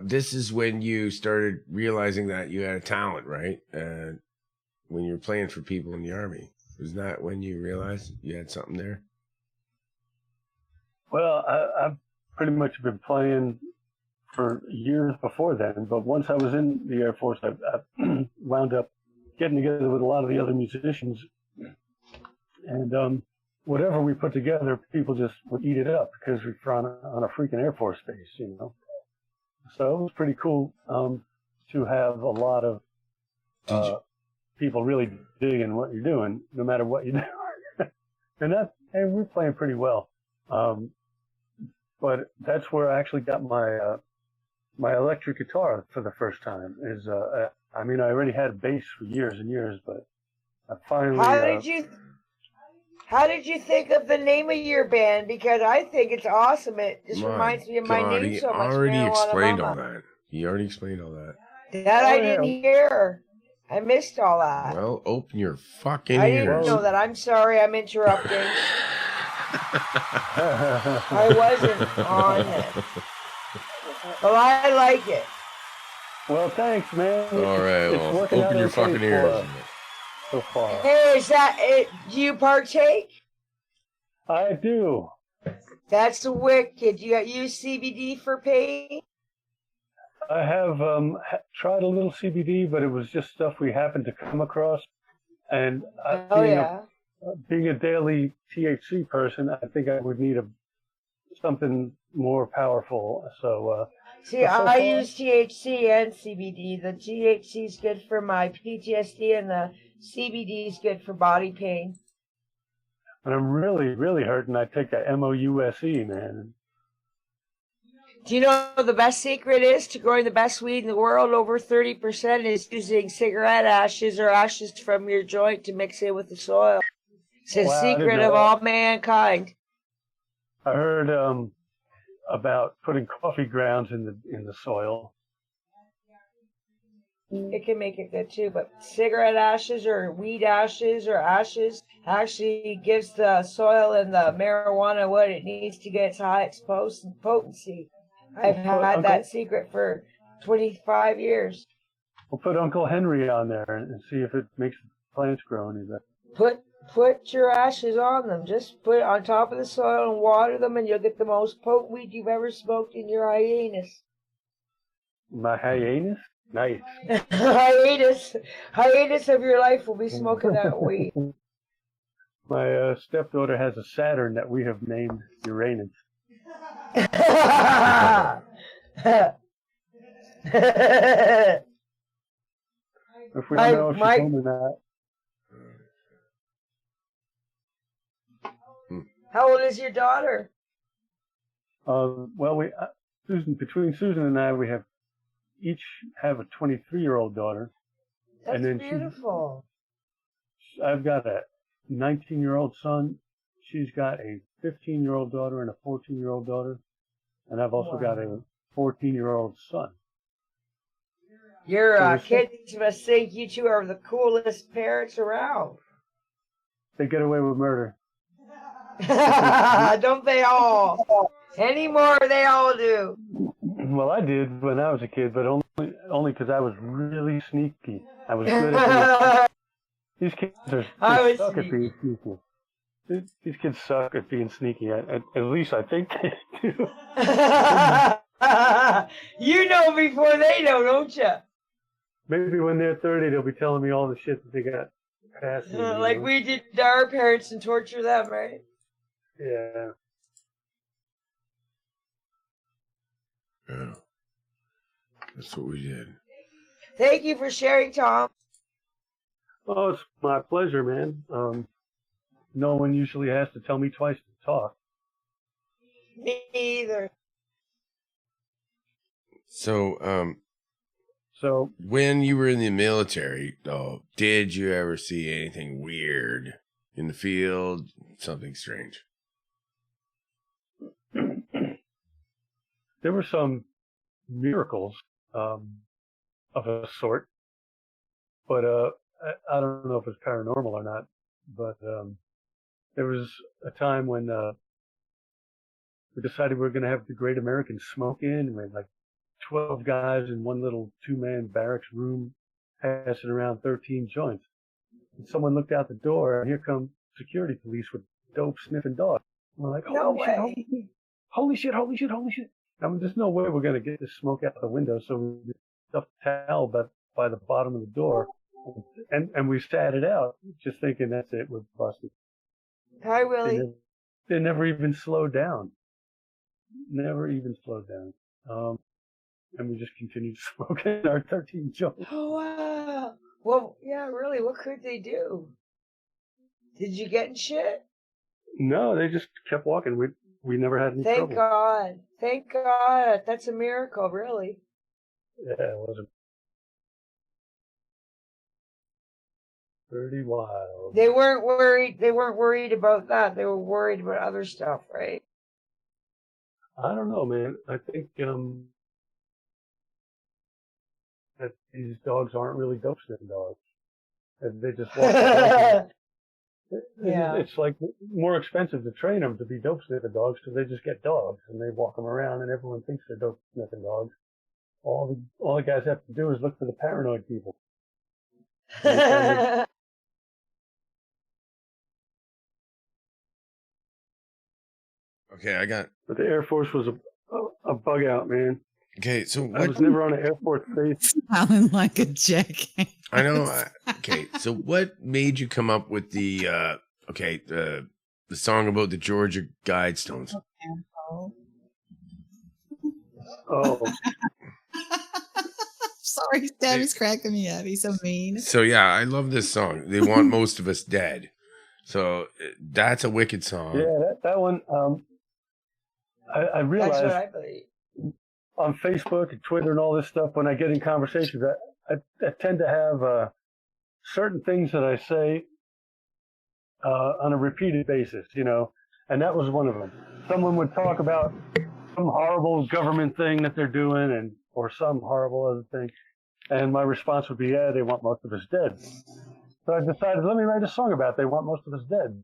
this is when you started realizing that you had a talent, right? When you were playing for people in the Army. Was that when you realized you had something there? Well, I've pretty much been playing for years before then, but once I was in the Air Force, I wound up getting together with a lot of the other musicians, and whatever we put together, people just would eat it up because we were on a freaking Air Force base, you know. So it was pretty cool to have a lot of people really digging what you're doing, no matter what you do. and we're playing pretty well. But that's where I actually got my my electric guitar for the first time. I mean, I already had a bass for years and years, but I finally. How did you think of the name of your band? Because I think it's awesome. It just reminds me of my name so much. Already explained Mama. all that. He already explained all that. That I didn't hear. I missed all that. Well, open your fucking I ears. didn't know that. I'm sorry. I'm interrupting. I wasn't on it. Well, I like it. Well, thanks, man. All right, well, open your fucking ears. So far. Hey, is that it? Do you partake? I do. That's wicked. You got used CBD for pain? I have tried a little CBD, but it was just stuff we happened to come across. And being a daily THC person, I think I would need something more powerful. So see, I use THC and CBD. The THC is good for my PTSD, and the CBD is good for body pain. When I'm really, really hurting, I take that MOUSE, man. Do you know the best secret is to growing the best weed in the world? Over 30% is using cigarette ashes or ashes from your joint to mix in with the soil. It's the secret of all mankind. I heard about putting coffee grounds in the soil. It can make it good too, but cigarette ashes or weed ashes or ashes actually gives the soil and the marijuana what it needs to get its highest potency. I've had that secret for 25 years. We'll put Uncle Henry on there and see if it makes plants grow any better. Put your ashes on them. Just put it on top of the soil and water them, and you'll get the most potent weed you've ever smoked in your hiatus. My hiatus? Nice. hiatus of your life will be smoking that weed. My stepdaughter has a Saturn that we have named Uranus. If we don't know if she's home or not. How old is your daughter? Well, between Susan and I, we each have a 23-year-old daughter. That's and then beautiful. I've got a 19-year-old son. She's got a 15-year-old daughter and a 14-year-old daughter. And I've also got a 14-year-old son. Your kids must think you two are the coolest parents around. They get away with murder. Don't they all? Anymore, they all do. Well, I did when I was a kid, but only because I was really sneaky. I was good at these kids suck at being sneaky. These kids suck at being sneaky. At least I think they do. You know before they know, don't you? Maybe when they're 30, they'll be telling me all the shit that they got past me. Like we did to our parents and torture them, right? Yeah. Yeah. That's what we did. Thank you for sharing, Tom. Oh, it's my pleasure, man. No one usually has to tell me twice to talk. Me either. So, when you were in the military, did you ever see anything weird in the field? Something strange? There were some miracles of a sort, but I don't know if it's paranormal or not. But there was a time when we decided we were going to have the Great American Smoke-In, and we had like 12 guys in one little 2-man barracks room passing around 13 joints. And someone looked out the door, and here come security police with dope sniffing dogs. And we're like, holy shit. There's no way we're going to get this smoke out the window, so we stuffed a towel by the bottom of the door, and we sat it out, just thinking that's it, we're busted. Hi, Willie. They never even slowed down. And we just continued smoking our 13 joints. Oh, wow. Well, yeah, really, what could they do? Did you get in shit? No, they just kept walking. We never had any Thank trouble. God. Thank God. That's a miracle, really. Yeah, it wasn't pretty wild. They weren't worried. They weren't worried about that. They were worried about other stuff, right? I don't know, man. I think that these dogs aren't really dope sniffing dogs. And they just walk the dog. Yeah. It's like more expensive to train them to be dope sniffing dogs because they just get dogs and they walk them around and everyone thinks they're dope sniffing dogs. All the guys have to do is look for the paranoid people. Okay, I got. But the Air Force was a bug out, man. Okay, so I what? was never on an Air Force base. Sounding like a jackass. I know. Okay, so what made you come up with the the song about the Georgia Guidestones? Oh, sorry, Debbie's cracking me up. He's so mean. So yeah, I love this song. They want most of us dead. So that's a wicked song. yeah, that one. I realized That's what I believe. on Facebook and Twitter and all this stuff, when I get in conversations, I tend to have certain things that I say on a repeated basis, you know, and that was one of them. Someone would talk about some horrible government thing that they're doing, or some horrible other thing, and my response would be, "Yeah, they want most of us dead." So I decided, let me write a song about they want most of us dead,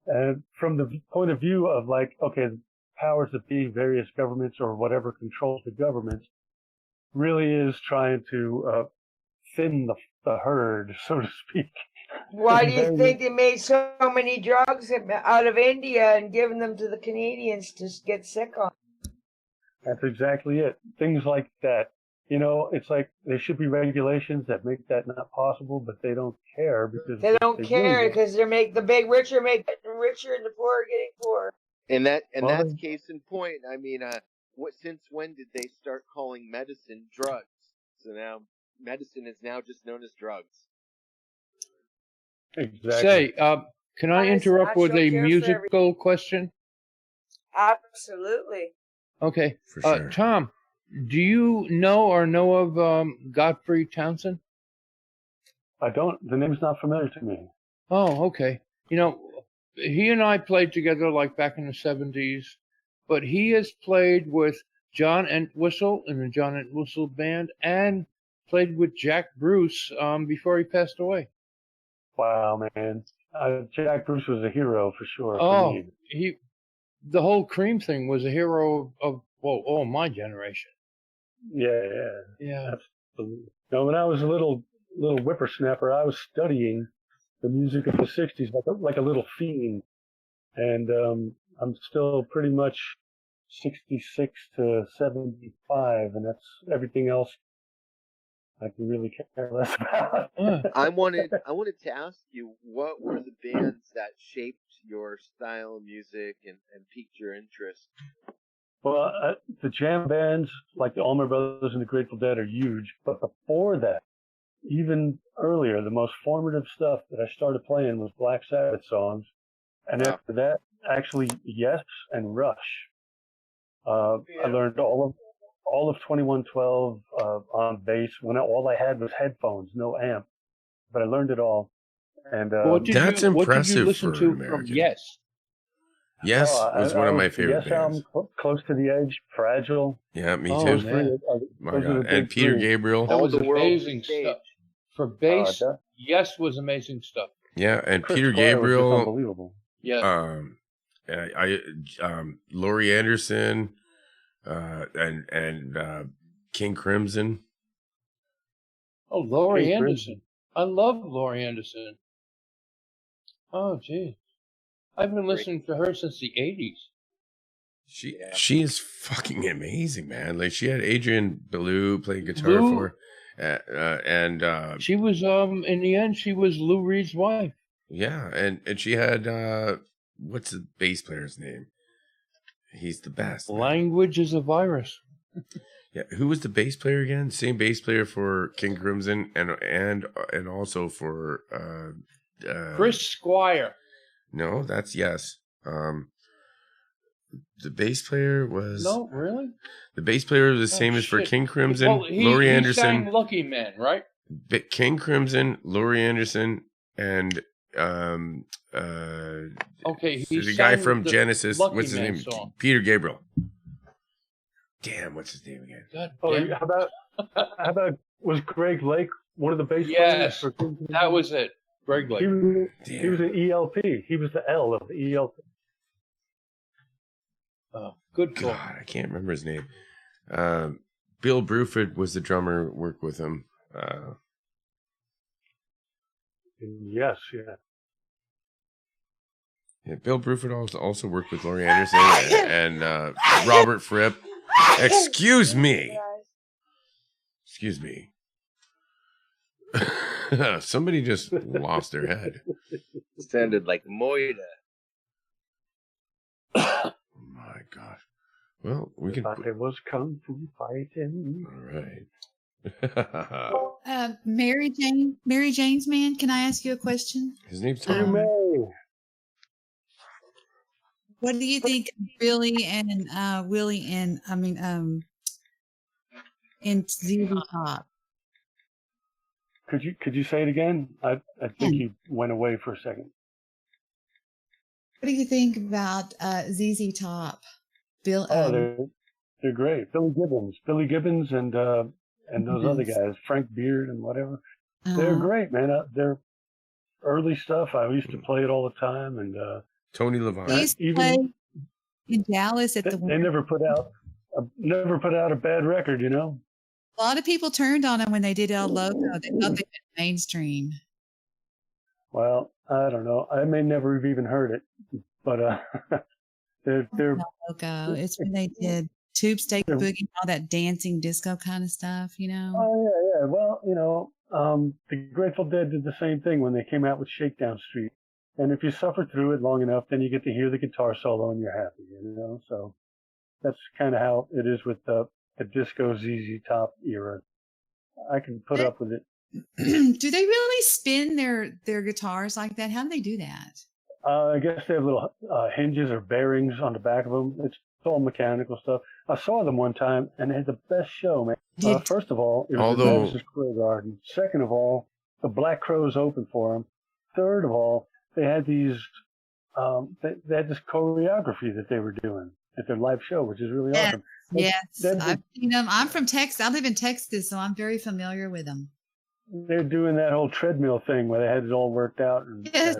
and from the point of view of like, okay, powers that be, various governments or whatever controls the government, really is trying to thin the herd, so to speak. Why do you think they made so many drugs out of India and given them to the Canadians to get sick on? That's exactly it. Things like that. You know, it's like there should be regulations that make that not possible, but they don't care because They don't care really because they make the big richer make richer and the poor are getting poorer. And Well, that's case in point. I mean, since when did they start calling medicine drugs? So now medicine is now just known as drugs. Exactly. Say, can I interrupt with a actual cure for musical question? Absolutely. Okay. For sure. Tom, do you know of Godfrey Townsend? I don't. The name's not familiar to me. Oh, okay. You know, he and I played together like back in the 70s, but he has played with John Entwistle in the John Entwistle Band and played with Jack Bruce before he passed away. Wow, man. Jack Bruce was a hero for sure. Oh, For me. the whole Cream thing was a hero of all my generation. Yeah. Absolutely. Now, when I was a little whippersnapper, I was studying the music of the 60s like a little fiend. And I'm still pretty much 66 to 75, and that's everything else I can really care less about. I wanted to ask you, what were the bands that shaped your style of music and piqued your interest? Well, the jam bands like the Allman Brothers and the Grateful Dead are huge, but before that, even earlier, the most formative stuff that I started playing was Black Sabbath songs, and after that, actually Yes and Rush. I learned all of 2112 on bass when all I had was headphones, no amp, but I learned it all. And That's impressive what did you listen for to an American. from Yes? Yes was one of my favorite Yes bands. album, Close to the Edge, Fragile. Yeah, me Oh, too. man. My God. And Peter Gabriel. That was the world amazing stage. stuff. For bass, that- Yes was amazing stuff. Yeah, and Chris Peter Squire was just Gabriel. unbelievable. Yeah. Laurie Anderson, and King Crimson. Oh, Laurie Hey, Chris. Anderson. I love Laurie Anderson. Oh, gee. I've been listening to her since the 80s. She is fucking amazing, man. Like she had Adrian Belew playing guitar Lou- for her, and She was, in the end, she was Lou Reed's wife. yeah, and she had what's the bass player's name? He's the best. man. Language is a virus. Yeah, who was the bass player again? Same bass player for King Crimson and also for Chris Squire. No, that's Yes. The bass player was No, really? the bass player was the Oh, same as for shit. King Crimson, Well, Laurie he Anderson. sang Lucky Man, right? King Crimson, Laurie Anderson, and Okay, he the guy sang from the Genesis. Lucky What's his Man name? song. Peter Gabriel. Damn, what's his name again? God Oh, damn. how about was Greg Lake one of the bass players? Yes, For that was it. Greg Lake. He was an ELP. He was the L of the ELP. Oh, good call. God, I can't remember his name. Bill Bruford was the drummer. Worked with him. Yes, yeah. Yeah, Bill Bruford also worked with Laurie Anderson and Robert Fripp. Excuse me. Excuse me. Somebody just lost their head. Sounded like Moira. Oh my gosh. Well, we can. Thought it was kung fu fighting. All right. Mary Jane's man, can I ask you a question? His name's You Tom. may. What do you think of Billy and Willie and and ZZ Top? Could you say it again? I think you went away for a second. What do you think about ZZ Top? Bill. They're great. Billy Gibbons, and those other guys, Frank Beard and whatever. They're great, man. They're early stuff. I used to play it all the time, and Tony Levine. They used to play in Dallas at the. They never put out a bad record, you know. A lot of people turned on them when they did El Loco. They thought they went mainstream. Well, I don't know. I may never have even heard it, but they're El Loco. It's when they did Tube Steak Boogie, all that dancing disco kind of stuff, you know. Oh yeah. Well, you know, the Grateful Dead did the same thing when they came out with Shakedown Street. And if you suffer through it long enough, then you get to hear the guitar solo and you're happy, you know. So that's kind of how it is with the disco ZZ Top era. I can put up with it. Do they really spin their guitars like that? How do they do that? I guess they have little hinges or bearings on the back of them. It's all mechanical stuff. I saw them one time, and they had the best show, man. First of all, it was at Madison Square Garden. Second of all, the Black Crowes opened for them. Third of all, they had these they had this choreography that they were doing at their live show, which is really awesome. Yes, I've seen them. I'm from Texas. I live in Texas, so I'm very familiar with them. They're doing that whole treadmill thing where they had it all worked out, and it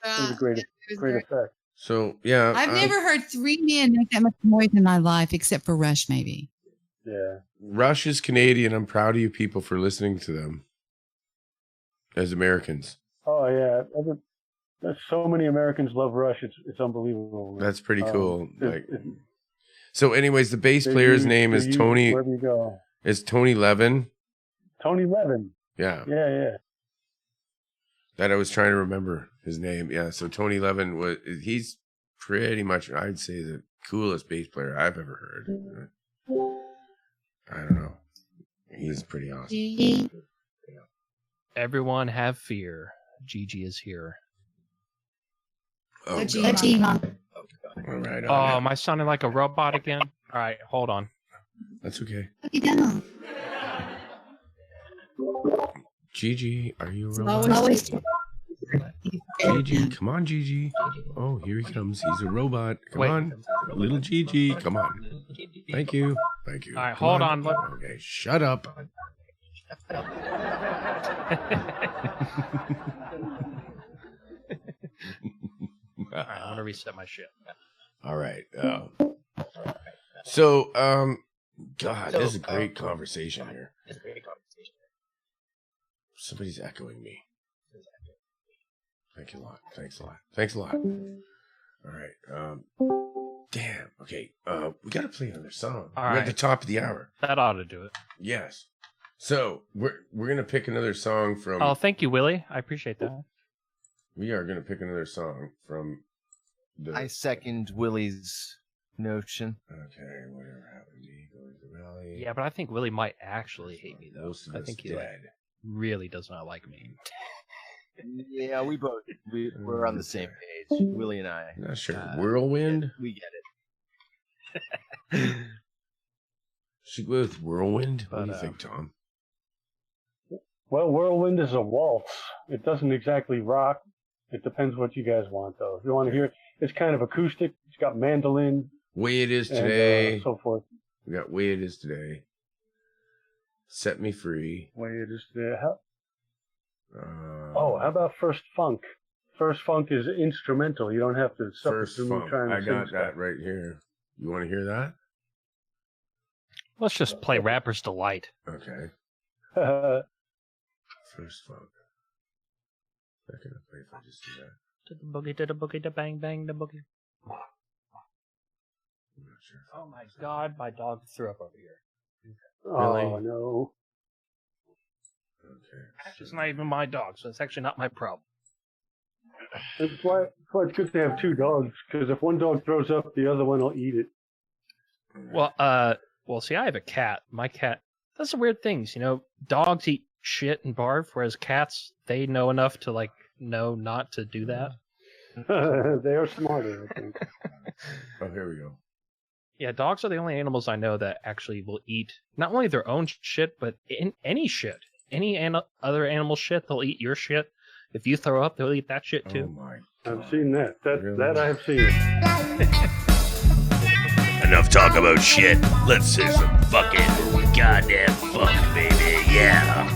was a great effect. So yeah, I've never heard three men make that much noise in my life, except for Rush, maybe. Yeah, Rush is Canadian. I'm proud of you people for listening to them as Americans. Oh yeah, there's so many Americans love Rush. It's unbelievable. That's pretty cool. So, anyways, the bass player's name is Tony. Wherever you go, is Tony Levin. Tony Levin. Yeah. Yeah. That I was trying to remember his name. Yeah. So Tony Levin he's pretty much, I'd say, the coolest bass player I've ever heard. I don't know. He's pretty awesome. Everyone have fear. Gigi is here. Oh, all right. Oh, am I sounding like a robot again? All right, hold on. That's okay. Gigi, are you a robot? Gigi, come on, Gigi. Oh, here he comes. He's a robot. Come on. Little Gigi, come on. Thank you. All right, hold on. Okay, shut up. All right, I'm gonna reset my shit. All right. So, God, this is a great conversation here. Somebody's echoing me. Thank you a lot. Thanks a lot. All right. Damn. Okay. We got to play another song. All we're right. at the top of the hour. That ought to do it. Yes. So we're gonna pick another song from. Oh, thank you, Willie. I appreciate that. We are gonna pick another song from. I second Willie's notion. Okay, whatever happened to me, going to the valley. Yeah, but I think Willie might actually hate me though. Most of I us think he dead. really does not like me. Yeah, we're on the same page. Willie and I. Not sure. Whirlwind? We get it. Should we go with Whirlwind? What do you But, think, Tom? Well, Whirlwind is a waltz. It doesn't exactly rock. It depends what you guys want, though. If you want to hear it, it's kind of acoustic. It's got mandolin. Way It Is and, Today. so forth. We got Way It Is Today. Set Me Free. Way It Is Today. How about First Funk? First Funk is instrumental. You don't have to suffer First through Funk. trying to I sing got stuff. that right here. You want to hear that? Let's just play Rapper's Delight. Okay. First Funk. Not gonna play if I just do that. To the boogie, to the boogie, to bang, bang, the boogie. I'm not sure. Oh my God, my dog threw up over here. Oh, no. Okay. Actually, it's not even my dog, so it's actually not my problem. That's why it's good to have two dogs, because if one dog throws up, the other one will eat it. Well, see, I have a cat. My cat does some weird things. You know, dogs eat shit and barf, whereas cats, they know enough to know not to do that. They are smarter, I think. Oh, here we go. Yeah, dogs are the only animals I know that actually will eat not only their own shit, but any shit. Any other animal shit, they'll eat your shit. If you throw up, they'll eat that shit too. Oh my! I've seen that. Really? That I have seen. Enough talk about shit. Let's see some fucking goddamn funk, baby. Yeah.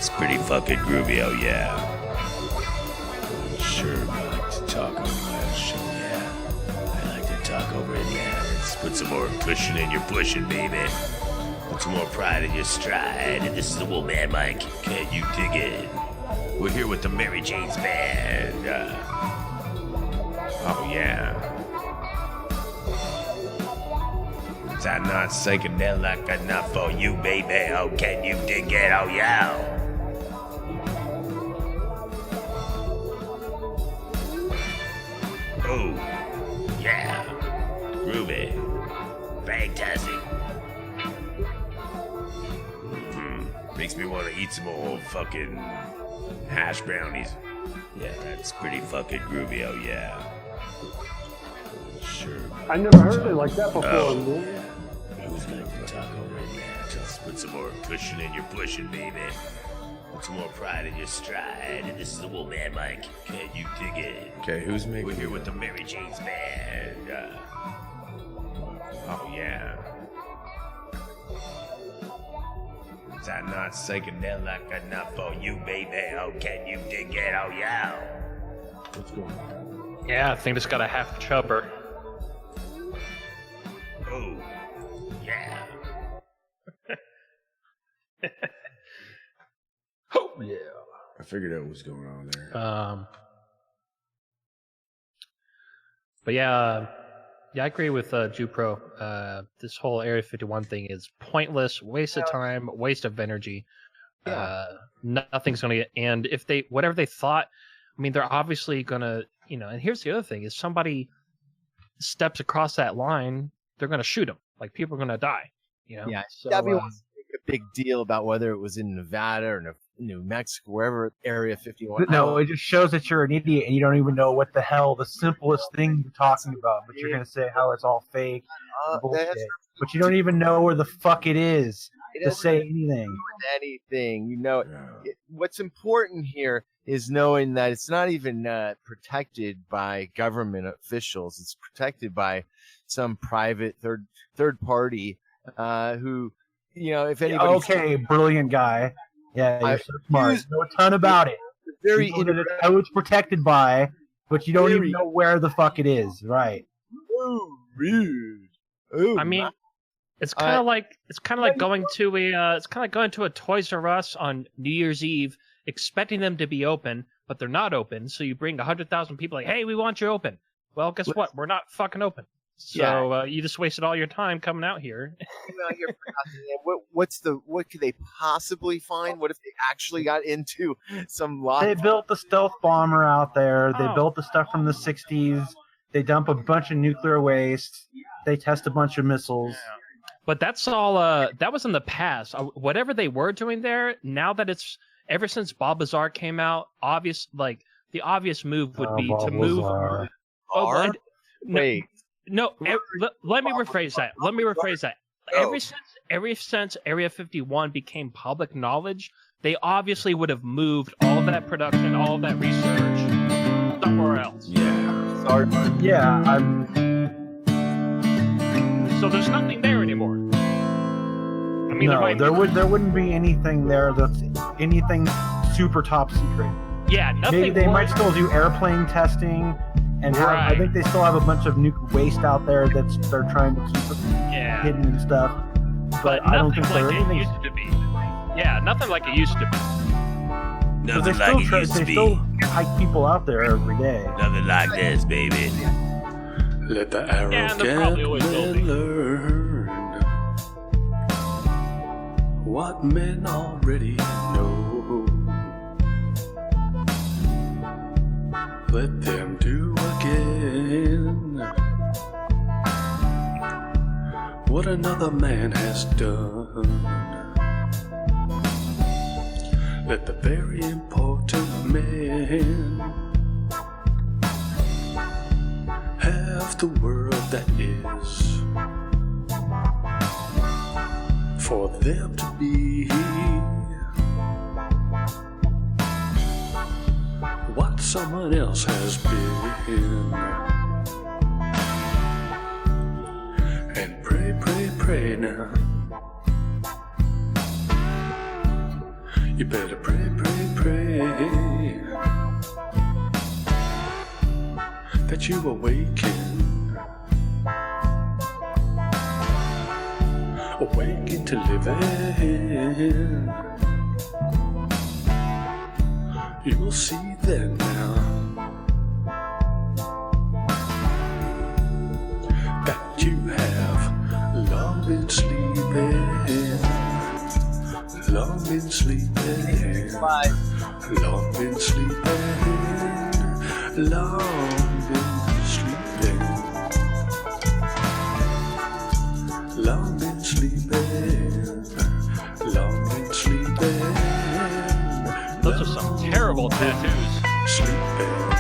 That's pretty fucking groovy, oh yeah. Sure, I like to talk over that shit, yeah. I like to talk over it, yeah. Let's put some more cushion in your pushing, baby. Put some more pride in your stride. And this is the Wolfman Mike. Can you dig it? We're here with the Mary Jaynz Band. Oh yeah. Is that not psychedelic enough for you, baby? Oh, can you dig it? Oh yeah. Oh, yeah. Groovy. Fantastic. Makes me want to eat some more fucking hash brownies. Yeah, that's pretty fucking groovy, oh yeah. Sure. I never heard it like that before. Oh, yeah. Who's going to talk over it? Yeah, just put some more cushion in your pushing, baby. Put some more pride in your stride. And this is the Wolfman Mike. Can you dig it? Okay, who's making We're here with the Mary Jaynz Band. Oh yeah. Is that not psychedelic enough for you, baby? Oh, can you dig it? Oh yeah. What's going on? Yeah, I think it's got a half chubber. Oh, yeah. Oh yeah. I figured out what was going on there. But yeah, I agree with Jupro. This whole Area 51 thing is pointless, waste of time, waste of energy. Nothing's going to get. And if they, whatever they thought, I mean, they're obviously going to, and here's the other thing: is somebody steps across that line, they're going to shoot them. Like people are going to die. Yeah. So, Debbie wants to make a big deal about whether it was in Nevada or New Mexico, wherever Area 51. No, it just shows that you're an idiot and you don't even know what the hell the simplest thing you're talking about. But you're going to say how it's all fake, bullshit. But you don't even know where the fuck it is to say anything. What's important here is knowing that it's not even protected by government officials. It's protected by some private third party who, if anybody. Okay, brilliant guy. Yeah, you're so smart. You know a ton about it. Very you know how it's protected by, but you don't even know where the fuck it is. Right. Ooh, rude. Ooh, I mean, it's kind of like going to a Toys R Us on New Year's Eve, expecting them to be open, but they're not open. So you bring 100,000 people, like, hey, we want you open. Well, guess what? We're not fucking open. So you just wasted all your time coming out here. What could they possibly find? What if they actually got into some lot? They built the stealth bomber out there. They built the stuff from the 60s. They dump a bunch of nuclear waste. They test a bunch of missiles. But that's all. That was in the past. Whatever they were doing there, now that it's ever since Bob Lazar came out, the obvious move would be to move. Wait. No, let me rephrase that. Ever since Area 51 became public knowledge, they obviously would have moved all of that production, all of that research somewhere else. Yeah. Sorry. Yeah. So there's nothing there anymore. I mean, no, there wouldn't be anything there that's anything super top secret. Yeah, nothing. Maybe they might still do airplane testing. And I think they still have a bunch of nuclear waste out there that they're trying to keep hidden and stuff. But I don't think like it used to be. Yeah, nothing like it used to be. Nothing like it used to be. They still hike people out there every day. Nothing like this, baby. Let the arrogant men learn what men already know. Let them do again what another man has done. Let the very important man have the world that is for them to be what someone else has been. And pray, pray, pray now. You better pray, pray, pray that you awaken, awaken to living. You will see then now that you have long been sleeping, long been sleeping, long been sleeping, long been sleeping, long been sleeping, long been sleeping. Those are some terrible tattoos. Sleeping.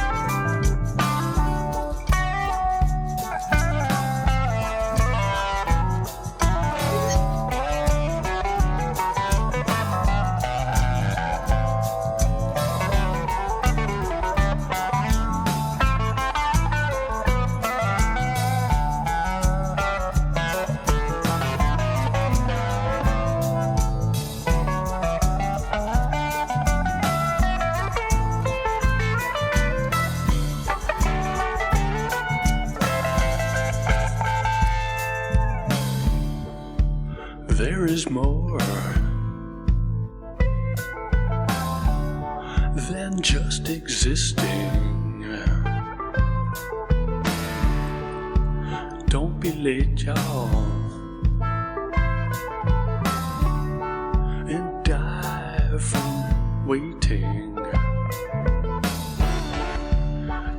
There is more than just existing. Don't be late, y'all, and die from waiting.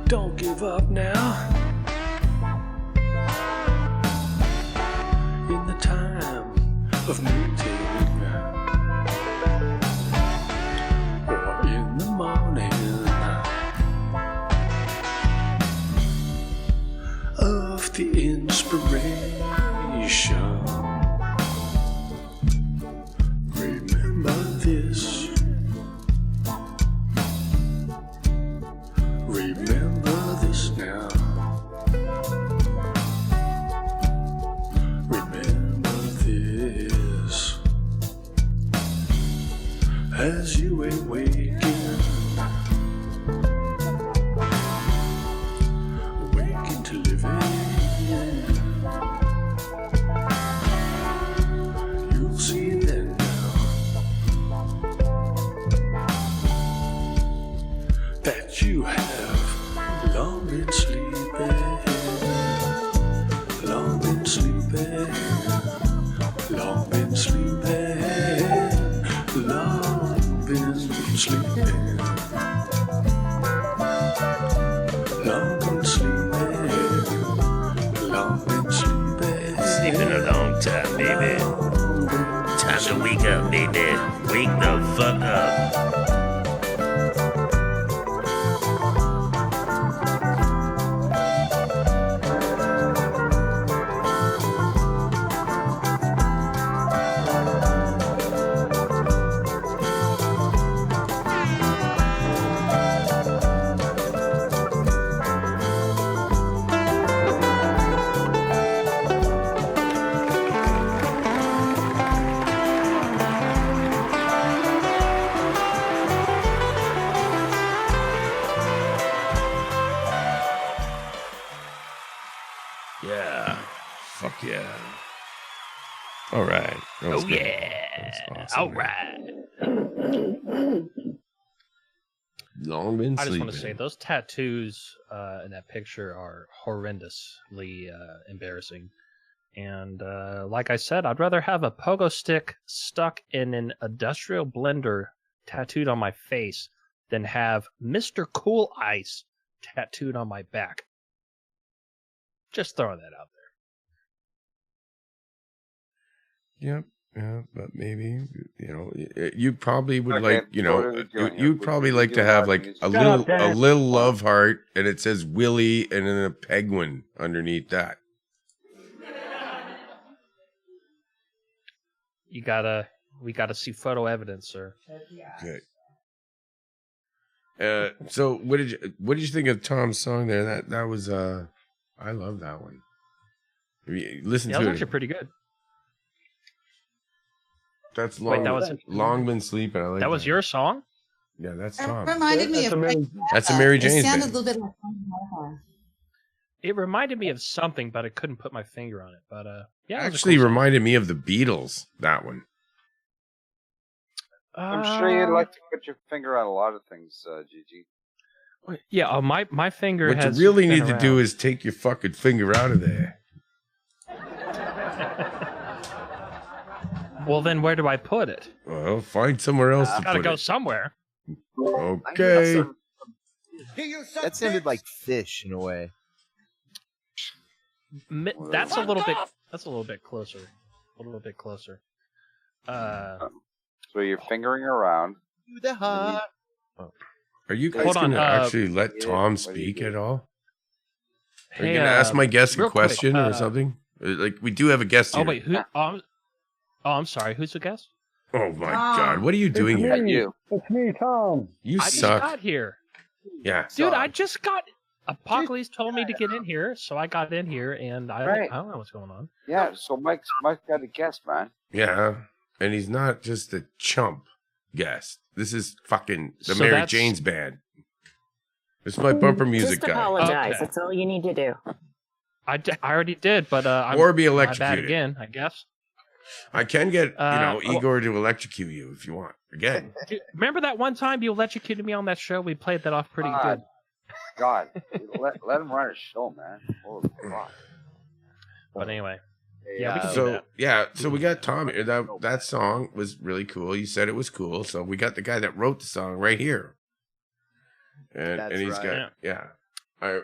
Don't give up now. In the time of meeting, or in the morning of the inspiration. Remember this. Remember this now. Remember this. As you awaken, awaken to living, you'll see then now that you have long been sleeping, long been sleeping, long been sleeping, long been sleeping, long been sleeping, long been sleeping. Sleeping a long time, baby. Time to wake up, baby. Wake the fuck up. Yeah. Fuck yeah. All right. That was Oh good. yeah. That was awesome, All man. right. Long been I just sleeping. want to say those tattoos in that picture are horrendously embarrassing. And like I said, I'd rather have a pogo stick stuck in an industrial blender tattooed on my face than have Mr. Cool Ice tattooed on my back. Just throwing that out there. Yep. Yeah, but maybe, you probably would Okay, like, what are we doing here? you'd probably like to doing have live like music? a Shut little up, Dennis. love heart, and it says Willie, and then a penguin underneath that. We gotta see photo evidence, sir. Okay. So what did you think of Tom's song there? That was I love that one. Listen Yeah, to it it. was actually pretty good. That's Wait, long. that was Long been sleeping. I like that was your song? Yeah, that's It Tom. reminded me of That's a Mary It Jane's sounded band. a little bit like It reminded me of something, but I couldn't put my finger on it. But yeah, it was a Actually, cool song. reminded me of the Beatles. That one. I'm sure you'd like to put your finger on a lot of things, Gigi. Yeah, my finger What you has really been need to do around. is take your fucking finger out of there. Well, then where do I put it? Well, find somewhere else to Gotta put go it. somewhere. Okay. That sounded like fish in a way. That's a little bit. That's a little bit closer. A little bit closer. So you're fingering around. The heart. Are you guys Hold on, going to actually let Tom speak at all? Are you going to ask my guest a real quick, question or something? Like, we do have a guest Oh here. wait, who? I'm sorry. Who's the guest? Oh my God! What are you doing here? It's me, Tom. You I just suck. got here, Yeah. dude. I just got. Apocalypse told me to get in here, so I got in here, and I don't know what's going on. Yeah, so Mike's got a guest, man. Yeah. And he's not just a chump guest. This is fucking the So Mary that's- Jane's band. This is my bumper music Just guy. apologize. Okay. That's all you need to do. I already did, but Or be my bad electrocuted. again, I guess. I can get, well- Igor to electrocute you if you want. Again. Dude, remember that one time you electrocuted me on that show? We played that off pretty good. God, let him run his show, man. Holy fuck. But anyway, yeah, we can do So that. yeah, so we got Tom here. That song was really cool. You said it was cool, so we got the guy that wrote the song right here, and That's he's right. got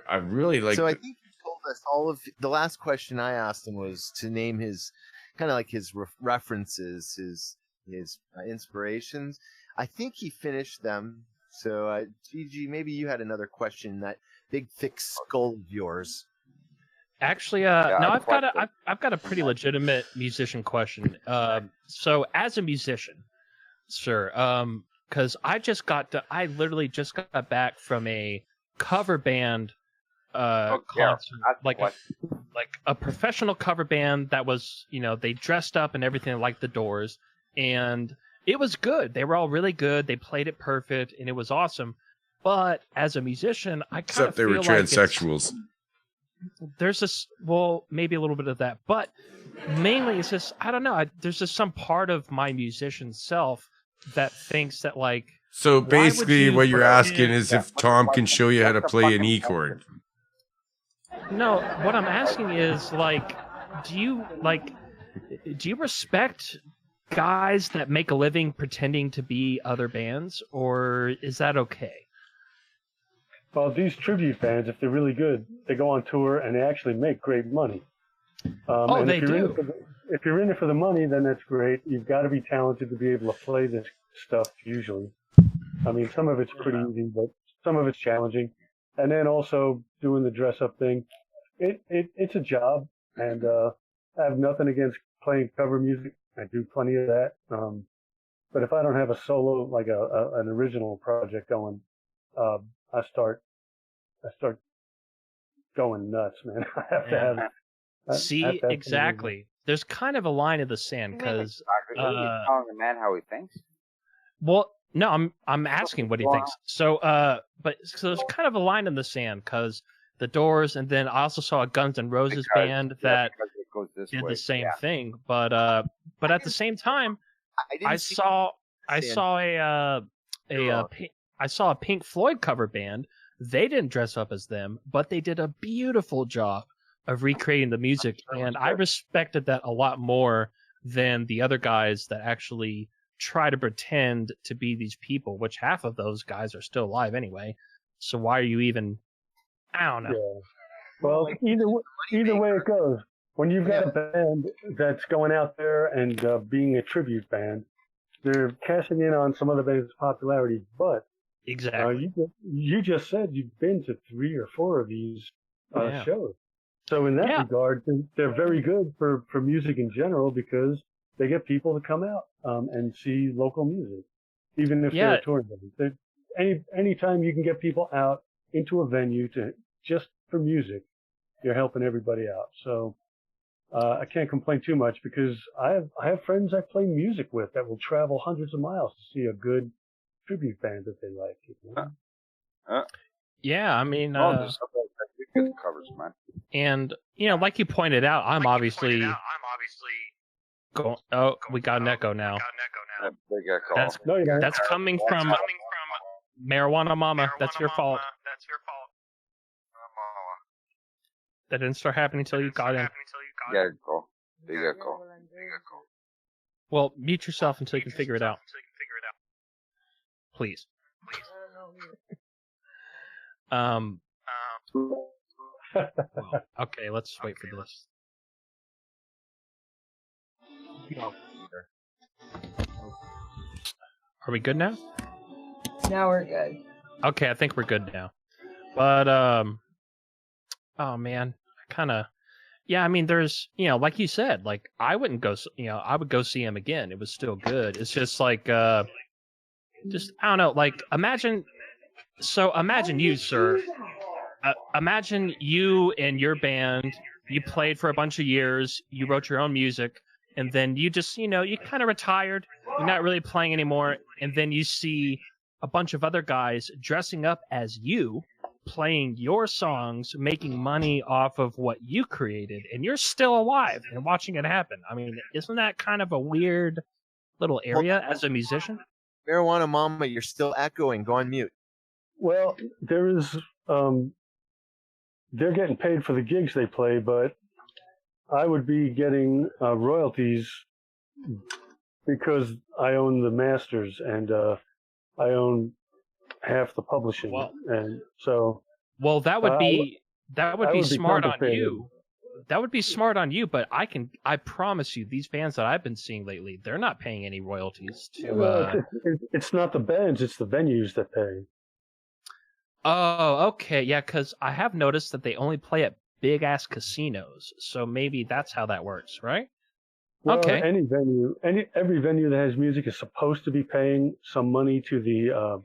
I really like. So I think you told us all of the last question I asked him was to name his kind of like his references, his inspirations. I think he finished them. So Gigi, maybe you had another question. That big thick skull of yours. Actually, no, I've got a pretty legitimate musician question. So as a musician, sir, because I literally just got back from a cover band concert, like a professional cover band that was, they dressed up and everything like the Doors, and it was good. They were all really good. They played it perfect, and it was awesome. But as a musician, I kind except of they feel were like transsexuals. there's this, well, maybe a little bit of that, but mainly it's just, I don't know. There's just some part of my musician self that thinks that, like, So why would basically, you what you're put asking in- is if Tom can show you how to play an E chord. No, what I'm asking is, like, do you respect guys that make a living pretending to be other bands, or is that okay? Well, these tribute bands, if they're really good, they go on tour and they actually make great money. And they if you're in do. it for if you're in it for the money, then that's great. You've got to be talented to be able to play this stuff usually. I mean, some of it's pretty easy, but some of it's challenging. And then also doing the dress up thing. It's a job, and I have nothing against playing cover music. I do plenty of that. But if I don't have a solo, like an original project going, I start going nuts, man. I have to have it. See, exactly. There's kind of a line in the sand because, What are you telling the man how he thinks? well, no, I'm asking what he thinks. So, so there's kind of a line in the sand because the Doors, and then I also saw a Guns N' Roses band that because it goes this did way. the same Yeah. thing, but at the same time, I saw a Pink Floyd cover band. They didn't dress up as them, but they did a beautiful job of recreating the music, and I respected that a lot more than the other guys that actually try to pretend to be these people, which half of those guys are still alive anyway. So why are you even? I don't know. Yeah. Well, either way it goes, when you've got a band that's going out there and being a tribute band, they're cashing in on some other band's popularity. But exactly, you just said you've been to 3 or 4 of these Yeah. shows. So in that regard, they're very good for music in general because they get people to come out and see local music, even if they're a touring band. Anytime you can get people out into a venue to just for music, you're helping everybody out. So I can't complain too much because I have friends I play music with that will travel hundreds of miles to see a good tribute band that they like. You know? Yeah, I mean, there's good covers, man. and like you pointed out, I'm obviously going. Oh, we got an echo now. Big echo. That's coming from Marijuana Mama. That's your fault. That didn't start happening until you got in. Yeah, echo. Big echo. Well, mute yourself until you can figure it out. Please. Well, okay, let's wait for this. Are we good now? Now we're good. Okay, I think we're good now. But oh man, yeah. I mean, there's like you said, like I wouldn't go. I would go see him again. It was still good. It's just like just I don't know. Like imagine you, sir. Imagine you and your band. You played for a bunch of years. You wrote your own music, and then you just you kind of retired. You're not really playing anymore, and then you see a bunch of other guys dressing up as you, playing your songs, making money off of what you created, and you're still alive and watching it happen. I mean, isn't that kind of a weird little area as a musician? Marijuana Mama, you're still echoing. Go on mute. Well, there is. They're getting paid for the gigs they play, but I would be getting royalties because I own the masters and I own half the publishing, and so. Well, that would be smart on compensated. you. That would be smart on you, but I promise you, these bands that I've been seeing lately, they're not paying any royalties to. Well, it's not the bands; it's the venues that pay. Oh, okay, yeah, because I have noticed that they only play at big ass casinos, so maybe that's how that works, right? Well, Okay. every venue that has music is supposed to be paying some money to the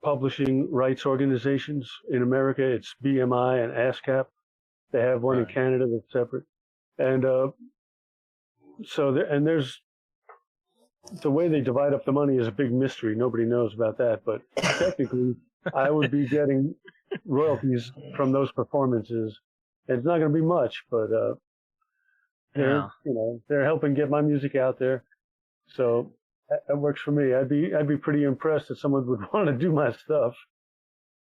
publishing rights organizations. In America, it's BMI and ASCAP. They have one in Canada that's separate, and there's the way they divide up the money is a big mystery. Nobody knows about that, but technically, I would be getting royalties from those performances. And it's not going to be much, but they're helping get my music out there, so that works for me. I'd be pretty impressed if someone would want to do my stuff.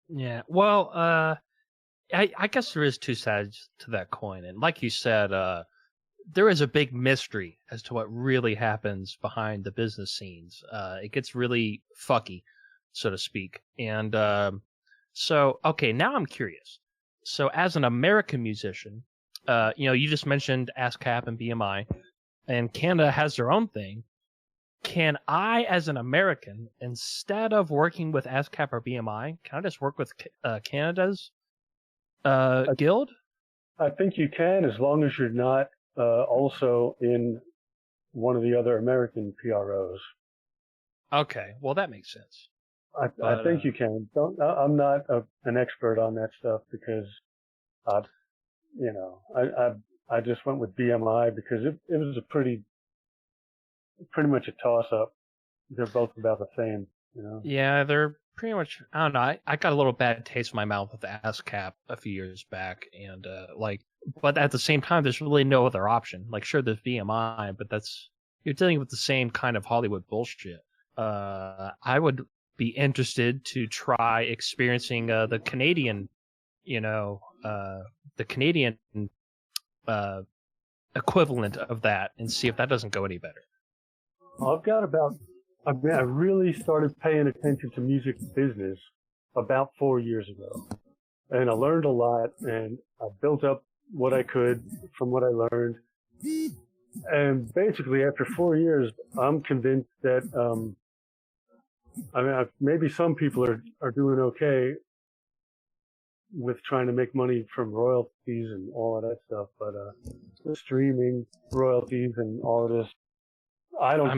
Yeah. Well, I guess there is two sides to that coin, and like you said, there is a big mystery as to what really happens behind the business scenes. It gets really fucky, so to speak. And so, okay, now I'm curious. So, as an American musician, you just mentioned ASCAP and BMI, and Canada has their own thing. Can I, as an American, instead of working with ASCAP or BMI, can I just work with Canada's guild? I think you can, as long as you're not also in one of the other American PROs. Okay, well that makes sense. I think you can. I'm not an expert on that stuff because, I just went with BMI because it was pretty much a toss up. They're both about the same, Yeah, they're pretty much. I don't know. I got a little bad taste in my mouth with the ASCAP a few years back, and but at the same time, there's really no other option. Like, sure, there's BMI, but you're dealing with the same kind of Hollywood bullshit. I would be interested to try experiencing the Canadian, equivalent of that, and see if that doesn't go any better. I really started paying attention to music business about 4 years ago, and I learned a lot, and I built up what I could from what I learned. And basically, after 4 years, I'm convinced that, maybe some people are doing okay with trying to make money from royalties and all of that stuff, but the streaming royalties and all of this, I don't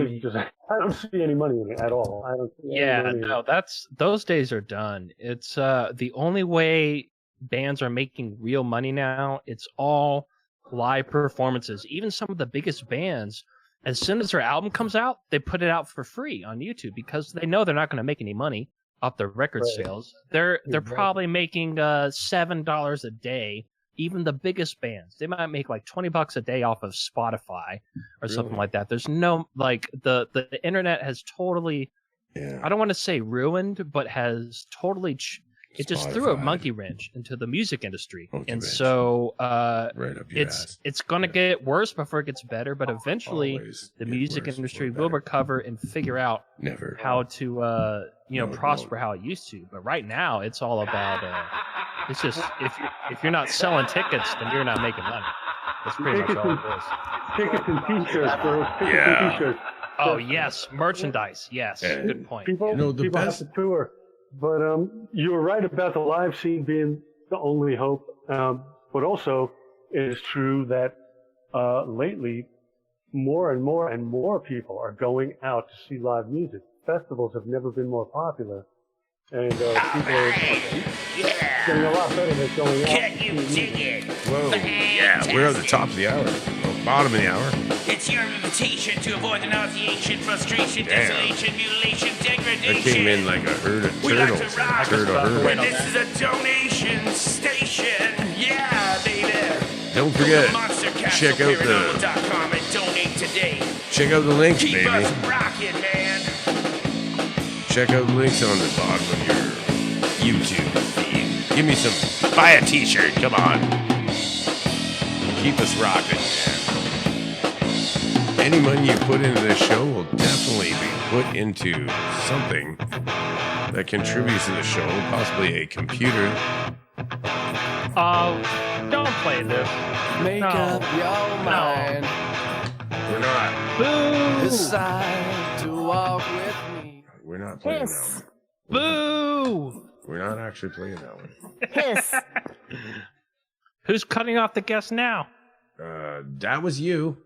see any money in it at all. I don't see any money in it. Those days are done. It's the only way bands are making real money now. It's all live performances. Even some of the biggest bands, as soon as their album comes out, they put it out for free on YouTube because they know they're not going to make any money off their record sales. They're probably making $7 a day. Even the biggest bands, they might make like $20 a day off of Spotify or something like that. There's no like the internet has totally, I don't want to say ruined, but has totally it just threw a monkey wrench into the music industry. So it's going to get worse before it gets better, but eventually the music industry will recover and figure out how to prosper how it used to. But right now it's all about it's just if you're not selling tickets, then you're not making money. That's pretty much all it is. Tickets and t-shirts, bro. Tickets and t-shirts. Oh yes, merchandise. Yes, good point. People have to tour. But you were right about the live scene being the only hope. But also, it is true that lately, more and more people are going out to see live music. Festivals have never been more popular, and people are getting a lot better at going out. Can you dig it? Whoa! Yeah, we're at the top of the hour, bottom of the hour. It's your invitation to avoid denunciation, frustration, desolation, mutilation, degradation. It came in like a herd of turtles. And this is a donation station. Yeah, baby. Don't forget, check out the links, Keep baby. us rocking, man. Check out the links on the bottom of your YouTube feed. Give me some. Buy a t-shirt. Come on. Keep us rocking, man. Any money you put into this show will definitely be put into something that contributes to the show, possibly a computer. Don't play this. Make up your mind. We're not. Boo! Decide to walk with me. We're not playing that one. Boo! We're not actually playing that one. Hiss. Who's cutting off the guest now? That was you.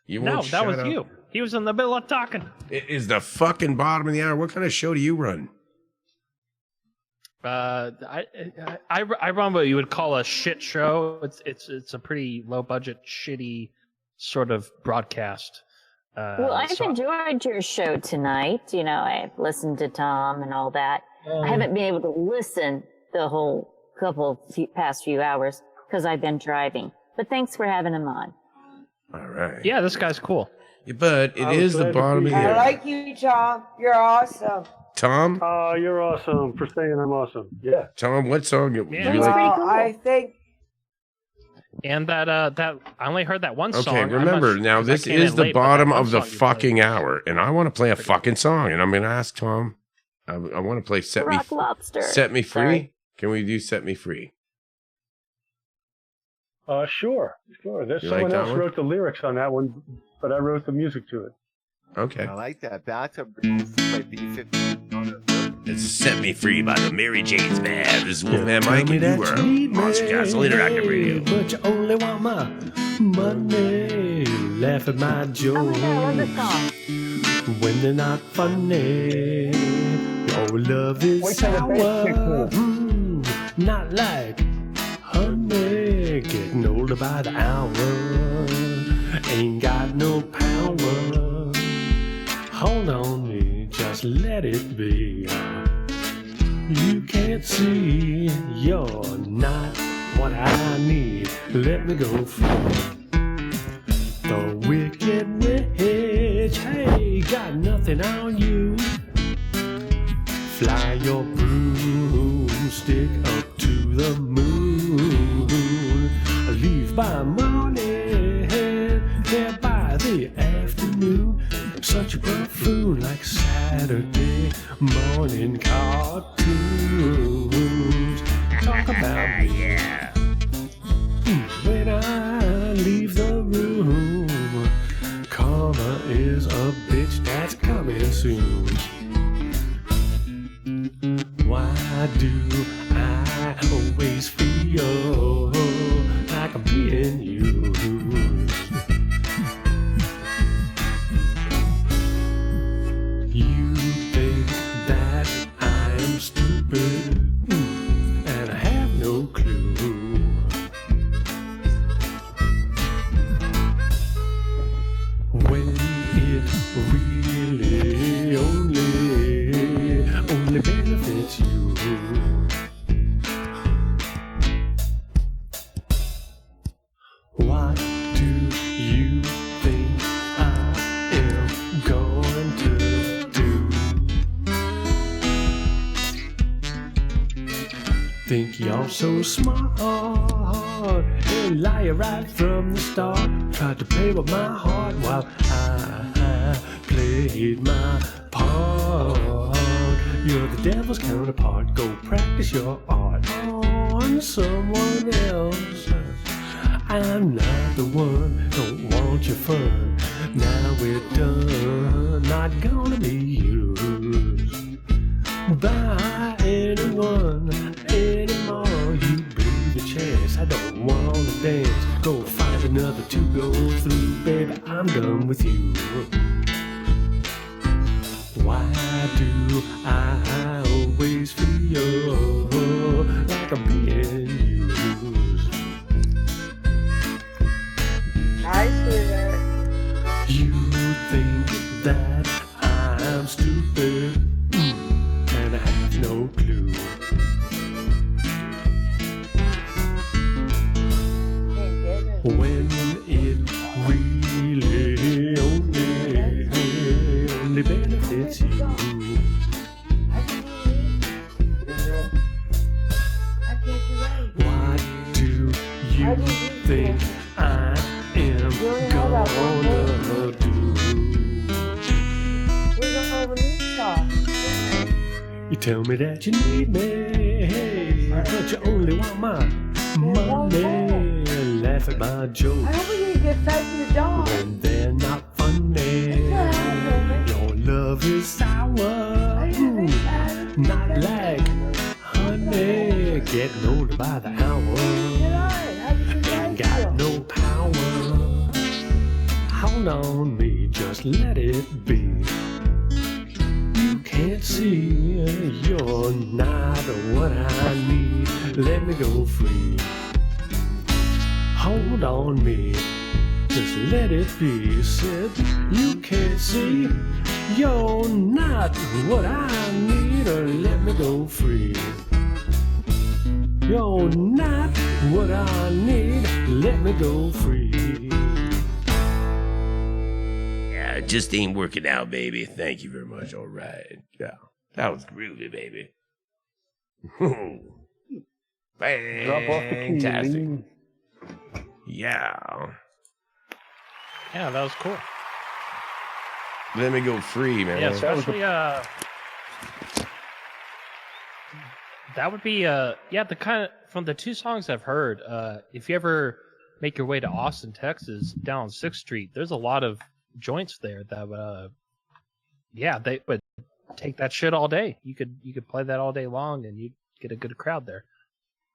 You No, won't that shut was up. you. He was in the middle of talking. It is the fucking bottom of the hour. What kind of show do you run? I run what you would call a shit show. It's a pretty low budget, shitty sort of broadcast. Well, I've enjoyed your show tonight. You know, I've listened to Tom and all that. I haven't been able to listen the whole past few hours because I've been driving. But thanks for having him on. All right. Yeah, this guy's cool. Yeah, but it is the bottom of the I hour. like you, Tom. You're awesome. Tom? You're awesome for saying I'm awesome. Yeah. Tom, what song do you Well, like? I think. And that I only heard that one song. Okay, remember, now because I this came is in the late, but that bottom one of the song you fucking hour, and I want to play a fucking song, and I'm going to ask Tom. I want to play Rock Lobster. Set Me Free. Sorry. Can we do Set Me Free? Sure. There's You like someone that else one? wrote the lyrics on that one, but I wrote the music to it. Okay. I like that. Bathtub Breeze by B-50. It's Set Me Free by the Mary Jane's Band. This is Wolfman Mike, and you are Monster Castle Interactive Radio. But you only want my money. Laugh at my jokes when they're not funny. Your love is sour, not like honey. Getting older by the hour. Ain't got no power. Hold on me, just let it be. You can't see, you're not what I need. Let me go free. The wicked witch, hey, got nothing on you. Fly your broomstick up to the moon. Leave by morning, there by the afternoon. Such a buffoon like Saturday morning cartoons. Talk about me. When I leave the room, karma is a bitch that's coming soon. Why do I always feel like I'm being used? You think that I am stupid, and I have no clue. it's you. What do you think I am going to do? Think you're so smart and lie right from the start. Tried to play with my heart while I played my part. You're the devil's counterpart. Go practice your art on someone else. I'm not the one, don't want your fun. Now we're done, not gonna be used by anyone anymore. You blew the chance, I don't wanna dance. Go find another to go through, baby, I'm done with you. Why do I always feel like I'm being used? I see that. You think that I'm stupid, and I have no clue. When it really only benefits you. What do you think I am gonna do? You tell me that you need me, but you only want my money. Laugh at my jokes when they're not funny. Your love is sour, not like honey. Getting older by the hour, ain't got no power. Hold on me, just let it be. You can't see you're not what I need. Let me go free. Hold on me, just let it be. Said you can't see you're not what I need. Or let me go free. You're not what I need. Let me go free. Yeah, it just ain't working out, baby. Thank you very much. All right. Yeah, that was groovy, baby. Drop off the key, Fantastic. Lee. Yeah. Yeah, that was cool. Let me go free, man. Yeah, especially that would be yeah, the kind of from the two songs I've heard, if you ever make your way to Austin, Texas, down 6th Street, there's a lot of joints there that yeah, they would take that shit all day. You could play that all day long and you'd get a good crowd there.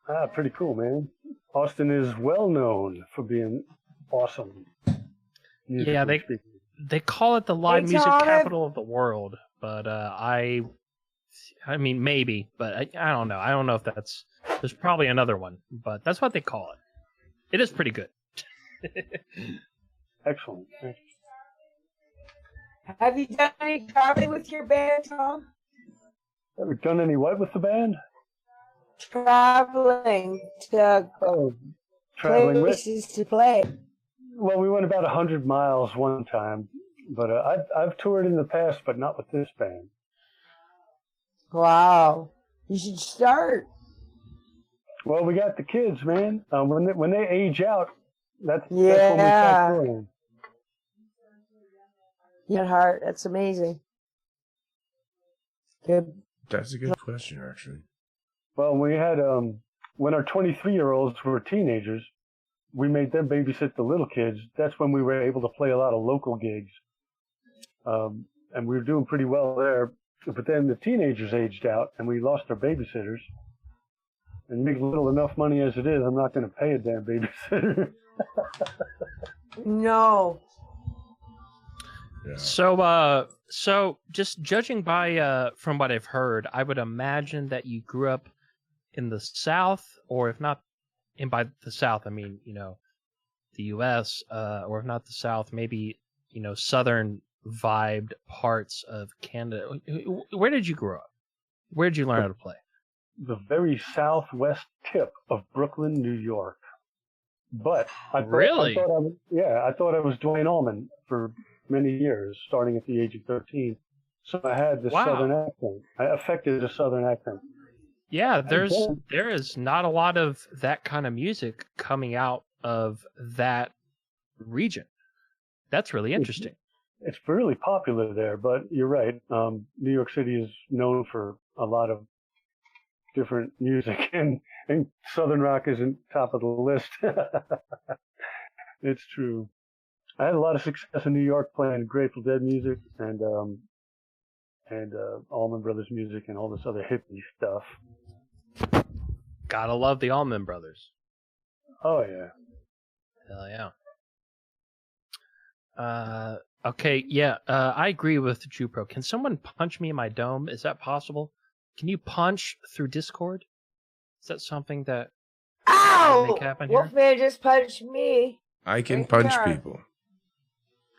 Ah, pretty cool, man. Austin is well known for being awesome. Yeah, they call it the live music capital of the world, but I mean maybe, but I don't know. I don't know if there's probably another one, but that's what they call it. It is pretty good. Excellent. Have you done any traveling with your band, Tom? Ever done any what with the band? Traveling to Traveling places to play. Well, we went about 100 miles one time, but I've toured in the past, but not with this band. Wow, you should start. Well, we got the kids, man. When they age out, that's when we Yeah. start touring. You got heart. That's amazing. Good. That's a good question, actually. Well, we had when our 23-year-olds were teenagers, we made them babysit the little kids. That's when we were able to play a lot of local gigs, and we were doing pretty well there. But then the teenagers aged out, and we lost our babysitters. And make little enough money as it is, I'm not going to pay a damn babysitter. No. Yeah. So just judging by from what I've heard, I would imagine that you grew up in the South, or if not, and by the South I mean the U.S. Or if not the South, maybe southern vibed parts of Canada. Where did you grow up? Where'd you learn how to play? The very southwest tip of Brooklyn, New York. But I thought I was Dwayne Allman for many years, starting at the age of 13. So I had the southern accent. I affected a southern accent. Yeah, there is not a lot of that kind of music coming out of that region. That's really interesting. It's really popular there, but you're right. New York City is known for a lot of different music, and Southern rock isn't top of the list. It's true. I had a lot of success in New York playing Grateful Dead music and Allman Brothers music and all this other hippie stuff. Gotta love the Allman Brothers. Oh yeah. Hell yeah. Okay, yeah, I agree with Jupro. Can someone punch me in my dome? Is that possible? Can you punch through Discord? Is that something that can make happen here? Wolfman just punched me. I can punch people.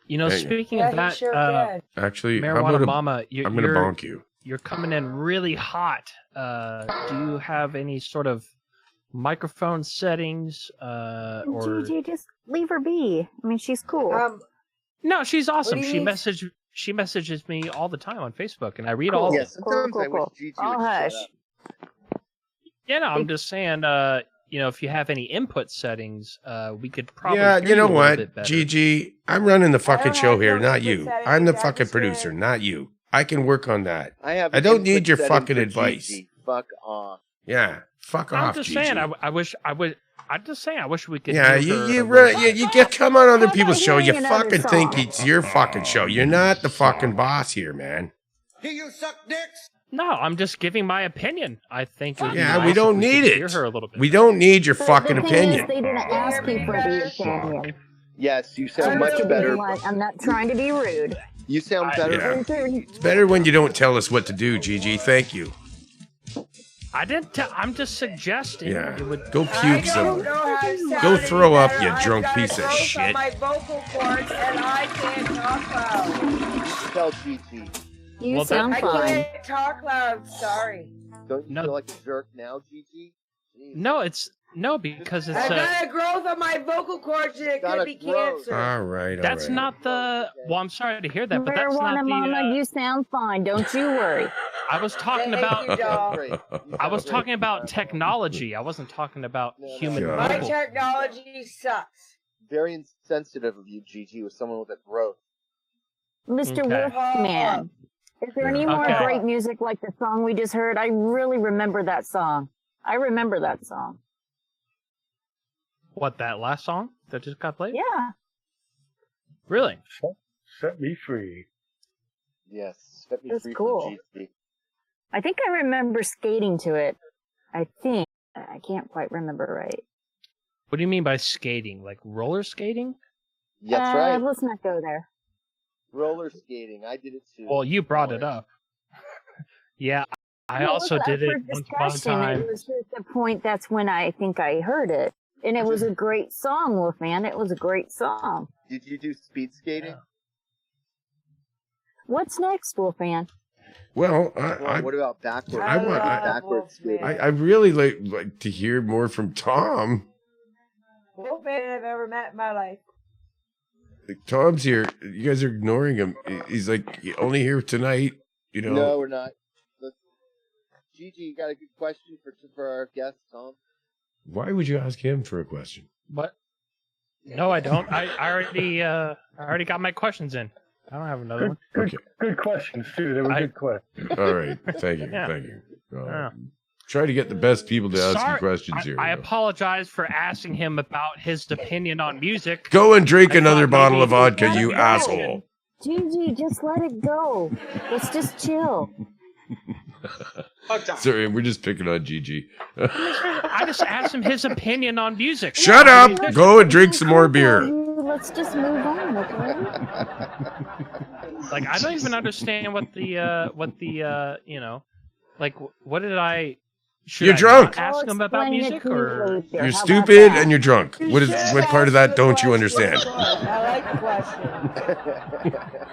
You know, speaking of that, actually, Marijuana Mama, I'm going to bonk you. You're coming in really hot. Do you have any sort of microphone settings? Or Gigi, just leave her be. I mean, she's cool. No, she's awesome. What do you She messages me all the time on Facebook, and I read all of them. Sometimes I wish Gigi would hush. shut up. Yeah, no, I'm just saying, if you have any input settings, we could probably Yeah, hear you know a little what, bit better. Gigi, I'm running the fucking show here, not you. I'm the fucking producer, not you. I can work on that. I don't need your fucking advice. Gigi. Fuck off. Yeah, fuck I'm off, just Gigi. saying, I wish we could. Yeah, hear you get come on other people's show. You hearing another fucking think song? it's your fucking show. You're not the fucking boss here, man. Do you suck dicks? No, I'm just giving my opinion. I think. It would be Yeah, nice we if don't could need Hear it. her a little bit. We don't need your But fucking the thing opinion. Is, they didn't ask you for the opinion. Yes, you sound much better. I'm not trying to be rude. You sound better. Yeah. It's better when you don't tell us what to do, Gigi. Thank you. I didn't. I'm just suggesting. Yeah. It would Go puke some. Go throw up, you drunk piece of shit. My vocal cords and I can't talk loud. Tell Gigi. You sound I fine. can't talk loud. Sorry. Don't you feel like a jerk now, Gigi? No, because it's I got a growth on my vocal cords and it could be cancer. All right. That's not the. Well, I'm sorry to hear that, but that's not Marijuana the. Mama, you sound fine. Don't you worry. I was talking Thank about. you, doll. I was talking about technology. I wasn't talking about human. God. My vocal. technology sucks. Very insensitive of you, Gigi, with someone with a growth. Mr. Okay. Wolfman, is there any more Okay. great music like the song we just heard? I really remember that song. I remember that song. What, that last song that just got played? Yeah. Really? Set me free. Yes, set me That's free cool. from Gigi. I think I remember skating to it. I think. I can't quite remember right. What do you mean by skating? Like roller skating? That's right. Let's not go there. Roller skating. I did it too. Well, you brought it up. Yeah, I No, also was did up it for once upon a discussion. time. It was just the point. That's when I think I heard it. And it was a great song, Wolfman. It was a great song. Did you do speed skating? What's next, Wolfman? Well, What about backwards? backwards skating. I really like to hear more from Tom. Wolfman I've ever met in my life. Tom's here. You guys are ignoring him. He's like only here tonight. You know. No, we're not. Gigi, you got a good question for our guest, Tom? Why would you ask him for a question? What? No, I don't. I already got my questions in. I don't have another one. Good questions too. They were good questions. All right. Thank you. Yeah. Thank you. Yeah. Try to get the best people to ask you Sorry, questions here. I apologize for asking him about his opinion on music. Go and drink I another thought bottle maybe- of vodka, you No. asshole. Gigi, just let it go. Let's just chill. Sorry, we're just picking on Gigi. I just asked him his opinion on music. Shut up! Go and drink some more beer. Let's just move on, okay? Like I don't even understand what the what did I? Should You're I drunk. not ask him about explain it music to me or? later. You're How about stupid that? and you're drunk. What part of that don't you understand? I like the question.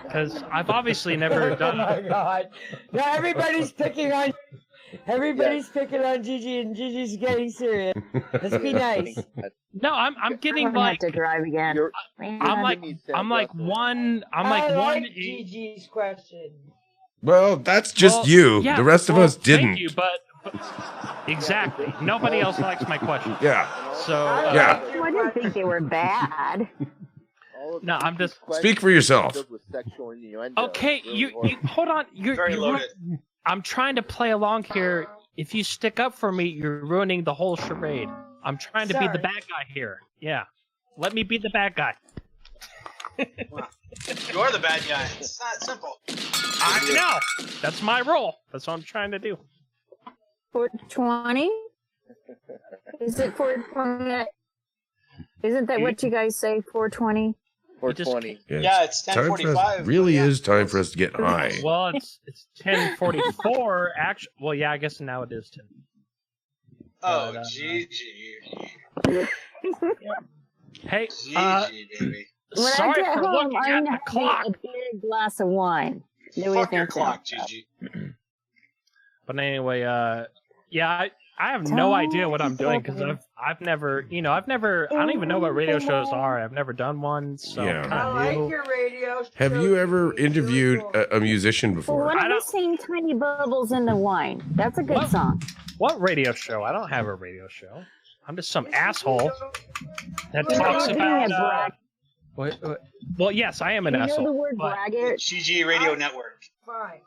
Because I've obviously never Oh done. my God. Now everybody's picking on. Everybody's picking on Gigi, and Gigi's getting serious. Let's be nice. No, I'm getting I'm gonna have like to drive again. I'm like one. I like Gigi's question. Well, that's just you. Yeah, the rest of well, us didn't. Thank you, but exactly. Nobody else likes my question. Yeah. So Yeah. I didn't think they were bad. No, I'm just Speak for yourself. With sexual innuendo. okay. Really You horrible. hold on. You're Very you're- loaded. I'm trying to play along here. If you stick up for me, you're ruining the whole charade. I'm trying to be the bad guy here. Yeah. Let me be the bad guy. You're the bad guy. It's that simple. I know. That's my role. That's what I'm trying to do. 420? Is it 420? Isn't that what you guys say? 420? 420. Yeah, it's time for us, 10:45. really is time for us to get high. Well, it's 10:44. Actually, well, yeah, I guess now it is 10. Oh, But, GG. Hey, GG, baby. When I sorry get for home, looking I'm at the having clock. a big glass of wine. Do we Fuck your think clock, so? GG. But anyway, yeah, I have no idea what I'm doing because I've never, I don't even know what radio shows are. I've never done one, so Yeah. I'm I kind of like new. your radio. Have you ever interviewed a musician Well, before? what are you saying? Tiny bubbles in the wine. That's a good song. What radio show? I don't have a radio show. I'm just some asshole that You're talks being about. a brag. Well, yes, I am an You know the asshole. word but- braggart? GG Radio Network. Fine.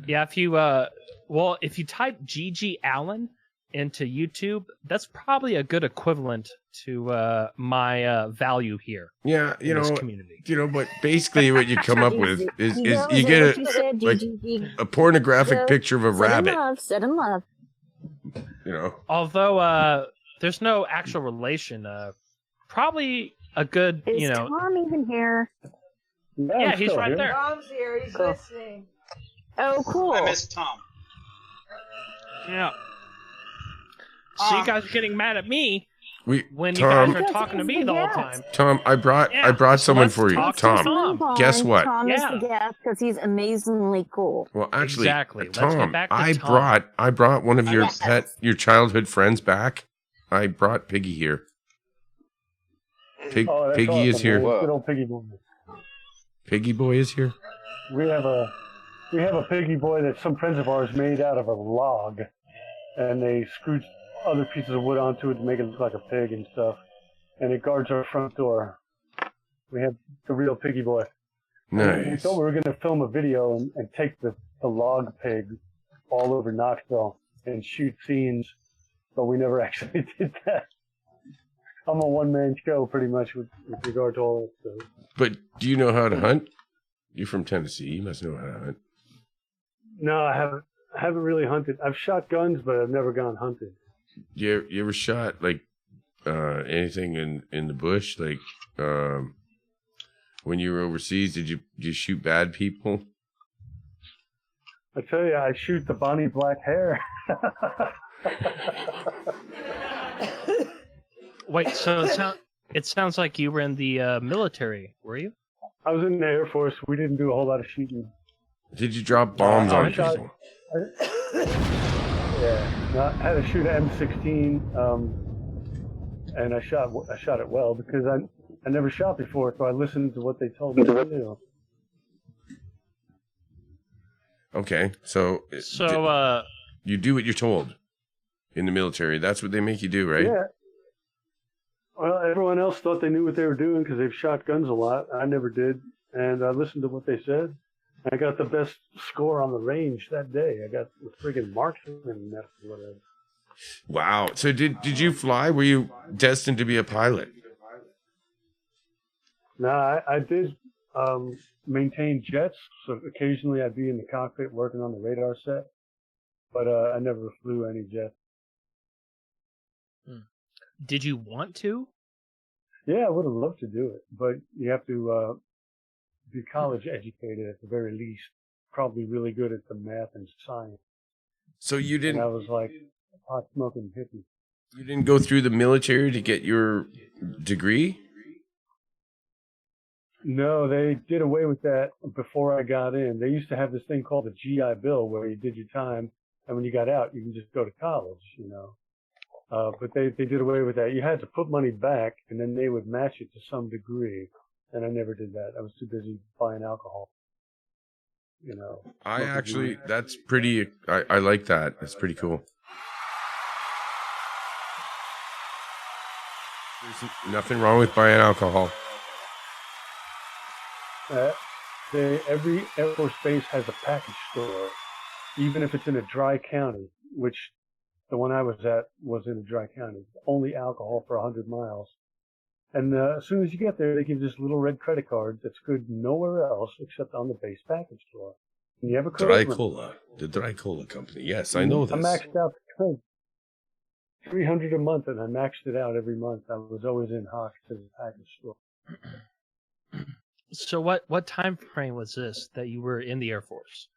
Yeah, if you type GG Allen into YouTube, that's probably a good equivalent to my value here. Yeah, in this community. But basically what you come up with is Joe, you is that get what you said, GG? a pornographic Joe, picture of a rabbit. Said in love. Although there's no actual relation, probably a good, Is Tom even here? Yeah, he's right there. Tom's here. He's Cool. listening. Oh, cool. I miss Tom. Yeah. So you guys are getting mad at me when Tom, you guys are talking to me the whole time. Tom, I brought someone for you. talk to Tom, Tom. guess what? Tom is the guest because he's amazingly cool. Well, actually, Exactly. Let's Tom, get back to I Tom. brought one of your Yes. your childhood friends back. I brought Piggy here. Oh, that's Piggy is awesome, here. man. Good old Piggy boy. Piggy boy is here. We have a Piggy boy that some friends of ours made out of a log, and they screwed other pieces of wood onto it to make it look like a pig and stuff. And it guards our front door. We have the real Piggy boy. Nice. We thought we were going to film a video and take the log pig all over Knoxville and shoot scenes, but we never actually did that. I'm a one-man show pretty much with regard to all that stuff. But do you know how to hunt? You're from Tennessee. You must know how to hunt. No, I haven't really hunted. I've shot guns, but I've never gone hunting. You ever shot like anything in the bush? Like when you were overseas, did you shoot bad people? I tell you, I shoot the Bonnie black hair. Wait, so it sounds like you were in the military, were you? I was in the Air Force. We didn't do a whole lot of shooting. Did you drop bombs on shot- people? Yeah, no, I had to shoot an M16, and I shot it well because I never shot before, so I listened to what they told me to do. Okay, so you do what you're told in the military. That's what they make you do, right? Yeah. Well, everyone else thought they knew what they were doing because they've shot guns a lot. I never did, and I listened to what they said. I got the best score on the range that day. I got the friggin' marksman and that's whatever. Wow. So did you fly? Were you destined to be a pilot? No, I did maintain jets, so occasionally I'd be in the cockpit working on the radar set, but I never flew any jets. Did you want to? Yeah, I would have loved to do it, but you have to be college educated at the very least, probably really good at the math and science. So you didn't. And I was like a pot smoking hippie. You didn't go through the military to get your degree? No, they did away with that before I got in. They used to have this thing called the GI Bill where you did your time, and when you got out, you can just go to college, you know. But they did away with that. You had to put money back, and then they would match it to some degree. And I never did that. I was too busy buying alcohol. You know. I actually, that's pretty, I like that. That's pretty cool. There's nothing wrong with buying alcohol. Every Air Force base has a package store, even if it's in a dry county, which the one I was at was in a dry county. Only alcohol for 100 miles. And as soon as you get there, they give this little red credit card that's good nowhere else except on the base package store. And you have a Dry Cola. The Dry Cola company. Yes, I know this. I maxed out the $300 a month, and I maxed it out every month. I was always in hock to the package store. So what time frame was this that you were in the Air Force?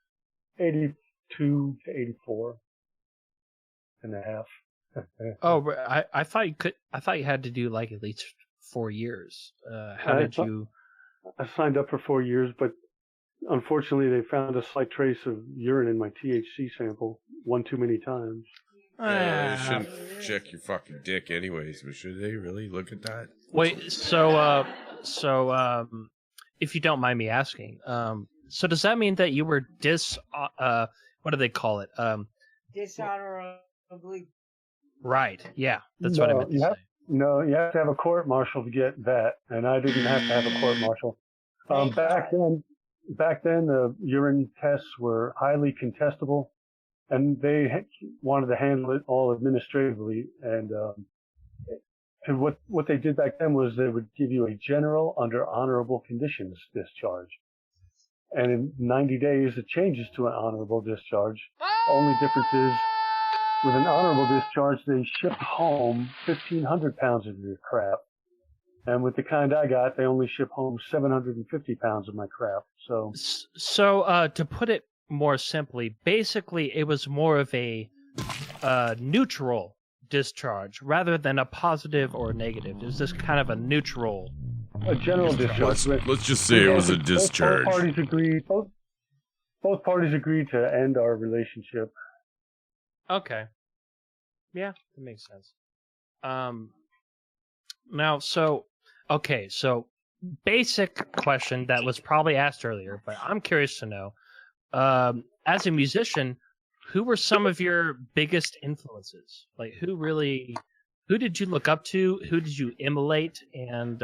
82 to 84 and a half. Oh, I thought you could. I thought you had to do like at least 4 years. How did you? I signed up for 4 years, but unfortunately, they found a slight trace of urine in my THC sample one too many times. Yeah, they shouldn't check your fucking dick anyways, but should they really look at that? Wait, so if you don't mind me asking, so does that mean that you were what do they call it? Dishonorably. Right. Yeah, that's what I meant to say. No, you have to have a court martial to get that, and I didn't have to have a court martial. Back then, the urine tests were highly contestable, and they wanted to handle it all administratively. And what they did back then was they would give you a general under honorable conditions discharge, and in 90 days it changes to an honorable discharge. Only difference is, with an honorable discharge, they shipped home 1,500 pounds of your crap. And with the kind I got, they only ship home 750 pounds of my crap. So to put it more simply, basically it was more of a neutral discharge rather than a positive or negative. It was just kind of a neutral. A general discharge. Let's just say it was a discharge. Both parties agreed to end our relationship. Okay. Yeah, that makes sense. Now, so basic question that was probably asked earlier, but I'm curious to know, as a musician, who were some of your biggest influences? Like, who did you look up to? Who did you emulate? And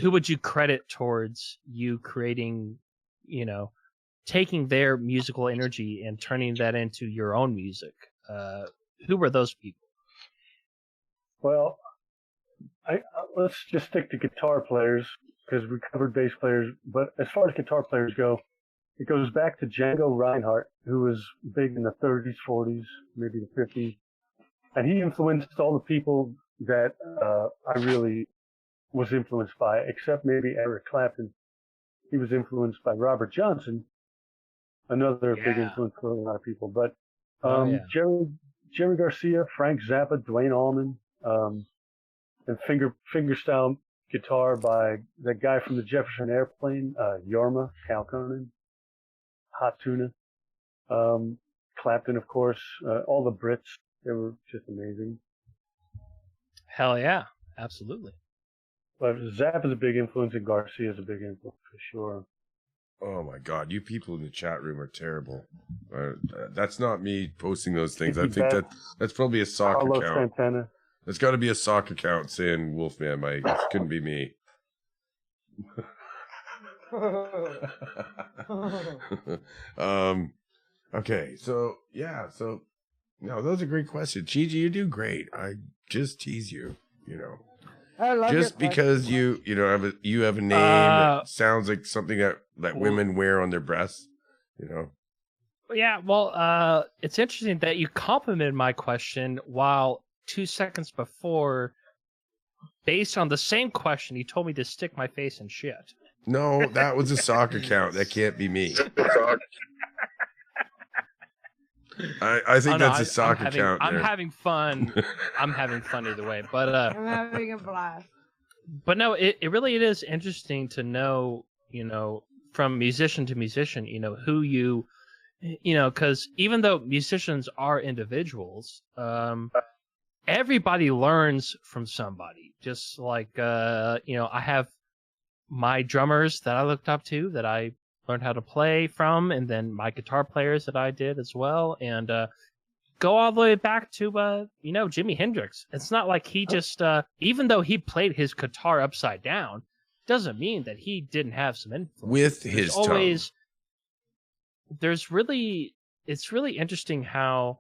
who would you credit towards you creating, taking their musical energy and turning that into your own music? Who were those people? Well, let's just stick to guitar players because we covered bass players. But as far as guitar players go, it goes back to Django Reinhardt, who was big in the 30s, 40s, maybe the 50s. And he influenced all the people that I really was influenced by, except maybe Eric Clapton. He was influenced by Robert Johnson, another big influence for a lot of people. But Jerry Garcia, Frank Zappa, Duane Allman, and fingerstyle guitar by that guy from the Jefferson Airplane, Yorma, Cal Conan, Hot Tuna, Clapton, of course, all the Brits. They were just amazing. Hell yeah, absolutely. But Zappa's a big influence, and Garcia's a big influence for sure. Oh my God, you people in the chat room are terrible. That's not me posting those things. I think that's probably a sock Carlos account. Santana. That's got to be a sock account saying Wolfman Mike. It couldn't be me. Okay, so no, those are great questions. Gigi, you do great. I just tease you, I love just because you have a name that sounds like something that women wear on their breasts, Yeah, well, it's interesting that you complimented my question while 2 seconds before, based on the same question, you told me to stick my face in shit. No, that was a sock account. That can't be me. I think that's a sock account. I'm having fun. I'm having fun either way. But I'm having a blast. But no, it really it is interesting to know, from musician to musician, who because even though musicians are individuals, everybody learns from somebody. Just like, I have my drummers that I looked up to that I learned how to play from, and then my guitar players that I did as well. And, go all the way back to, Jimi Hendrix. It's not like he just, even though he played his guitar upside down, doesn't mean that he didn't have some influence. With his tongue. It's really interesting how,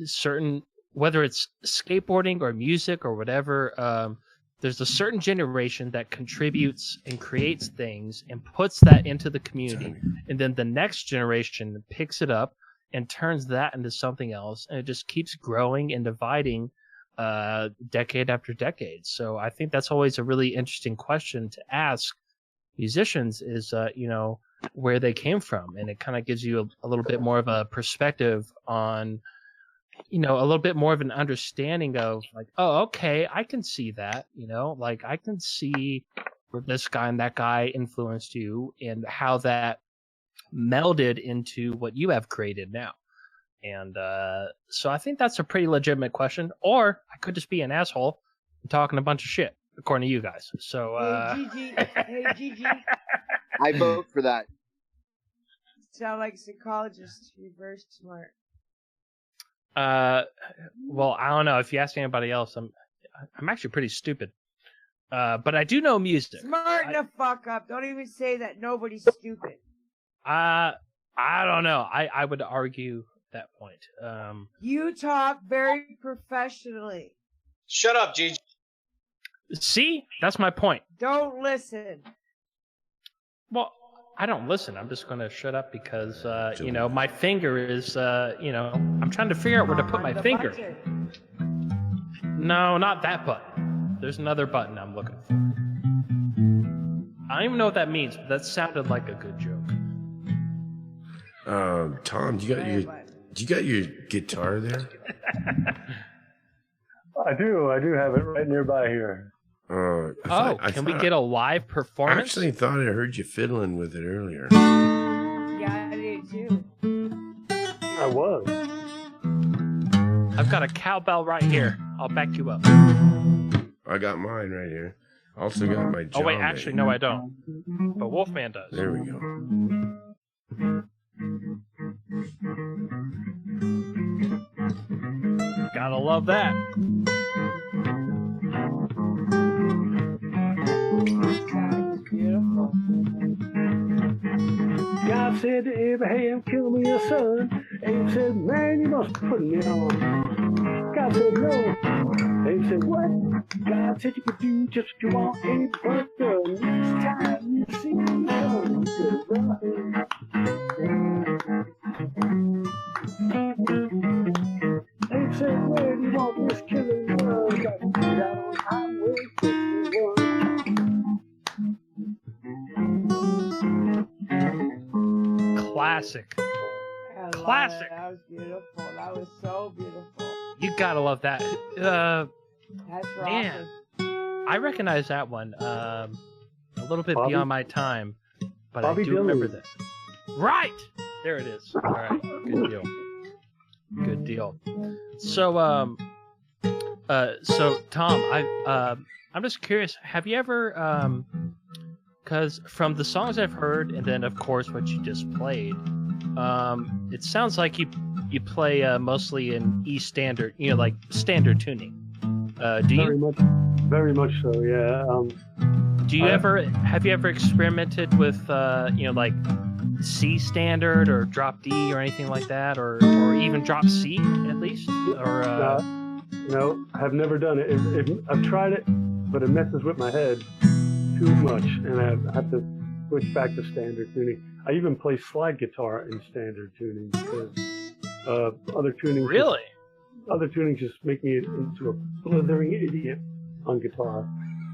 certain, whether it's skateboarding or music or whatever, there's a certain generation that contributes and creates things and puts that into the community. And then the next generation picks it up and turns that into something else, and it just keeps growing and dividing decade after decade. So I think that's always a really interesting question to ask musicians is, where they came from. And it kind of gives you a little bit more of a perspective on, a little bit more of an understanding of like, oh, okay, I can see that, like I can see where this guy and that guy influenced you and how that melded into what you have created now. And so I think that's a pretty legitimate question. Or I could just be an asshole and talking a bunch of shit, according to you guys. So Hey, Gigi. I vote for that. Sound like psychologist, reverse smart. Well, I don't know. If you ask anybody else, I'm actually pretty stupid. But I do know music. Smart the fuck up. Don't even say that. Nobody's stupid. I don't know. I would argue that point. You talk very professionally. Shut up, Gigi. See? That's my point. Don't listen. Well, I don't listen. I'm just going to shut up because, my finger is, I'm trying to figure out where to put my finger. Button. No, not that button. There's another button I'm looking for. I don't even know what that means, but that sounded like a good joke. Tom, you got your guitar there? I do have it right nearby here. Can we get a live performance? I actually thought I heard you fiddling with it earlier. Yeah, I did too. I was. I've got a cowbell right here. I'll back you up. I got mine right here. Also got my Oh wait, actually no I don't. But Wolfman does. There we go. Gotta love that. God said to Abraham, kill me a son. Abe said, man, you must put me on. God said, no. Abe said, what? God said you could do just what you want. Abe, but the next time you see me, you could run. Abe said, where do you want this killing world? Got to get out on Highway 51. Classic. Classic. That was beautiful. That was so beautiful. You gotta love that. That's right. Man, I recognize that one. A little bit beyond my time, but I do remember that. Right. There it is. All right. Good deal. Good deal. So, Tom, I'm just curious. Have you ever, because from the songs I've heard, and then of course what you just played, it sounds like you play mostly in E standard, like standard tuning. Do you? Very much so. Yeah. Have you ever experimented with like C standard or drop D or anything like that, or even drop C at least? Or no, I've never done it. I've tried it, but it messes with my head too much, and I have to switch back to standard tuning. I even play slide guitar in standard tuning because other tunings. Really? Other tunings just make me into a blithering idiot on guitar.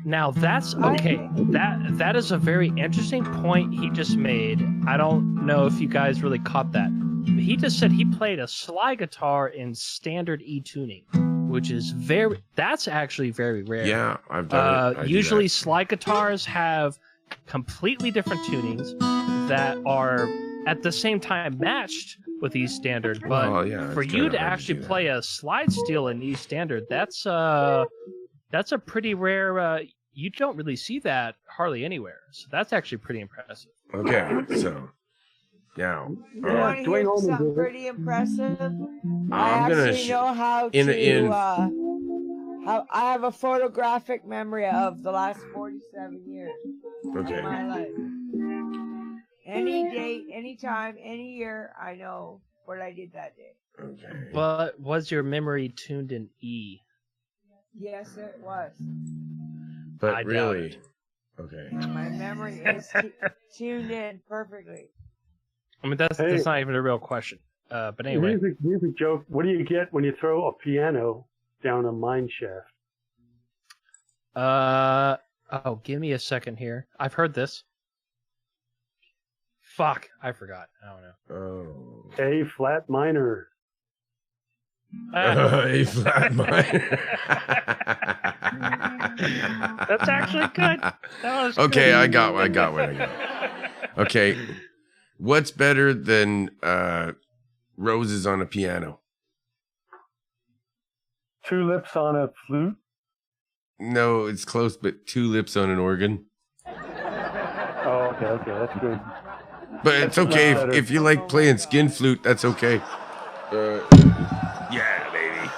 Now that's okay. That is a very interesting point he just made. I don't know if you guys really caught that. He just said he played a slide guitar in standard E tuning. which is that's actually very rare. Yeah, I've done it. I do Usually that. slide guitars have completely different tunings that are at the same time matched with E standard, but for you to actually play a slide steel in E standard, that's a pretty rare. You don't really see that hardly anywhere, so that's actually pretty impressive. Okay, so now You want to hear something pretty impressive? I I'm gonna actually know how to. How I have a photographic memory of the last 47 years Okay. of my life. Any date, any time, any year, I know what I did that day. Okay. But was your memory tuned in E? Yes, it was. But I doubt really, it. okay. My memory is tuned in perfectly. I mean, that's not even a real question. But anyway, Music joke. What do you get when you throw a piano down a mine shaft? oh, give me a second here. I've heard this. Fuck, I forgot. I don't know. Oh. A flat minor. A flat minor. That's actually good. That was okay, good. I got one. Okay, what's better than roses on a piano? Tulips on a flute. No, it's close, but tulips on an organ. Oh, okay, that's good. But it's okay if you like playing skin flute. That's okay. Yeah, baby.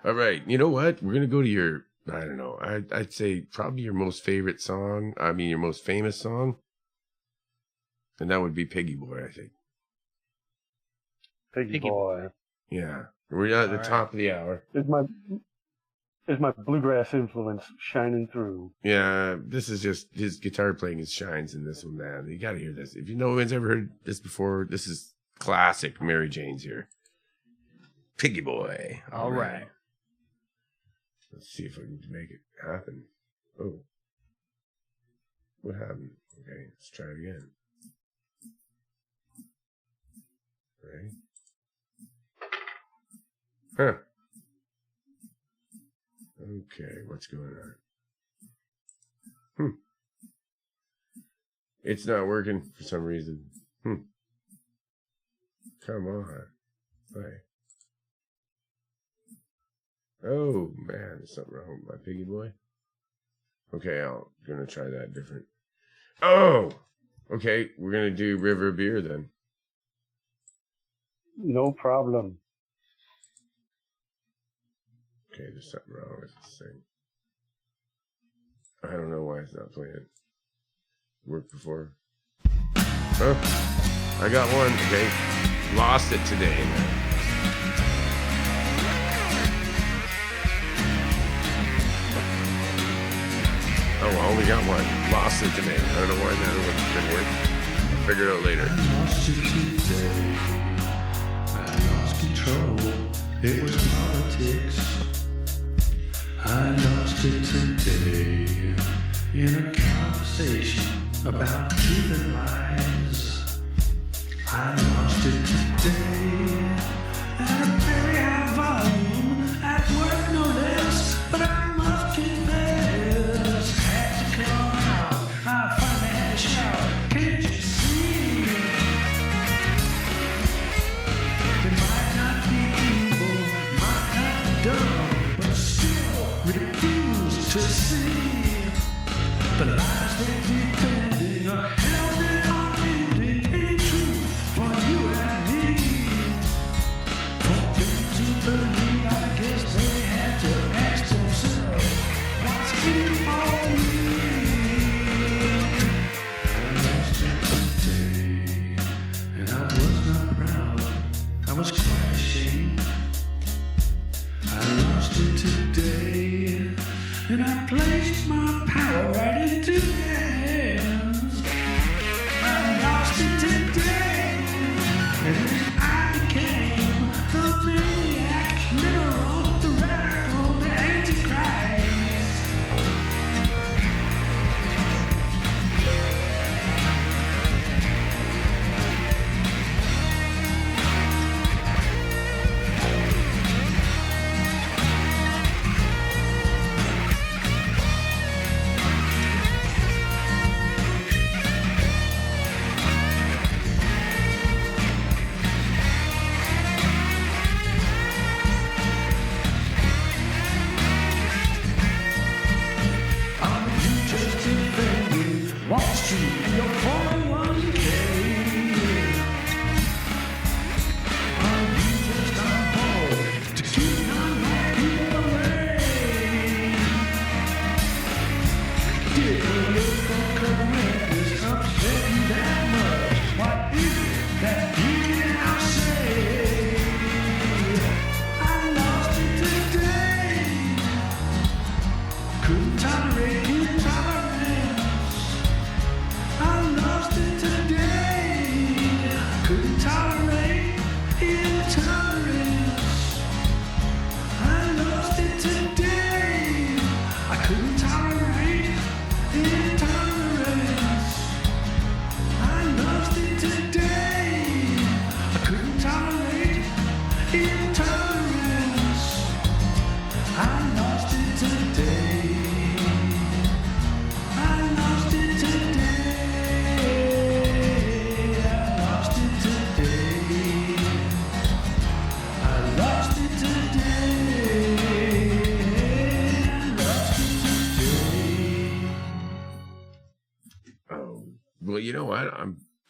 All right. You know what? We're gonna go to your. I don't know. I'd say probably your most favorite song. I mean, your most famous song, and that would be Piggy Boy. I think. Piggy Boy. Yeah, we're at the top of the hour. Is my bluegrass influence shining through? Yeah, this is just his guitar playing shines in this one, man. You gotta hear this. If you know one's ever heard this before, this is classic Mary Jaynz here. Piggy Boy. All right. Let's see if I can make it happen. Oh. What happened? Okay, let's try it again. Right. Huh. Okay, what's going on? It's not working for some reason. Come on. Bye. Oh, man, there's something wrong with my Piggy Boy. Okay, I'm gonna try that different. Oh! Okay, we're gonna do River Beer then. No problem. Okay, there's something wrong with this thing. I don't know why it's not playing. Worked before. Oh, I got one. Okay, lost it today, man. Oh, I only got one. Lost it today. I don't know why that one didn't work. I'll figure it out later. Lost it today. I lost control. It was politics. I lost it today in a conversation about truth and lies. I lost it today at a very high volume, at work no less, but I must confess, had to come out. I finally had a shout. Can't you see? They might not be evil, might not be dumb, but still refuse to see the lies they defending are held in unending truth for you and me.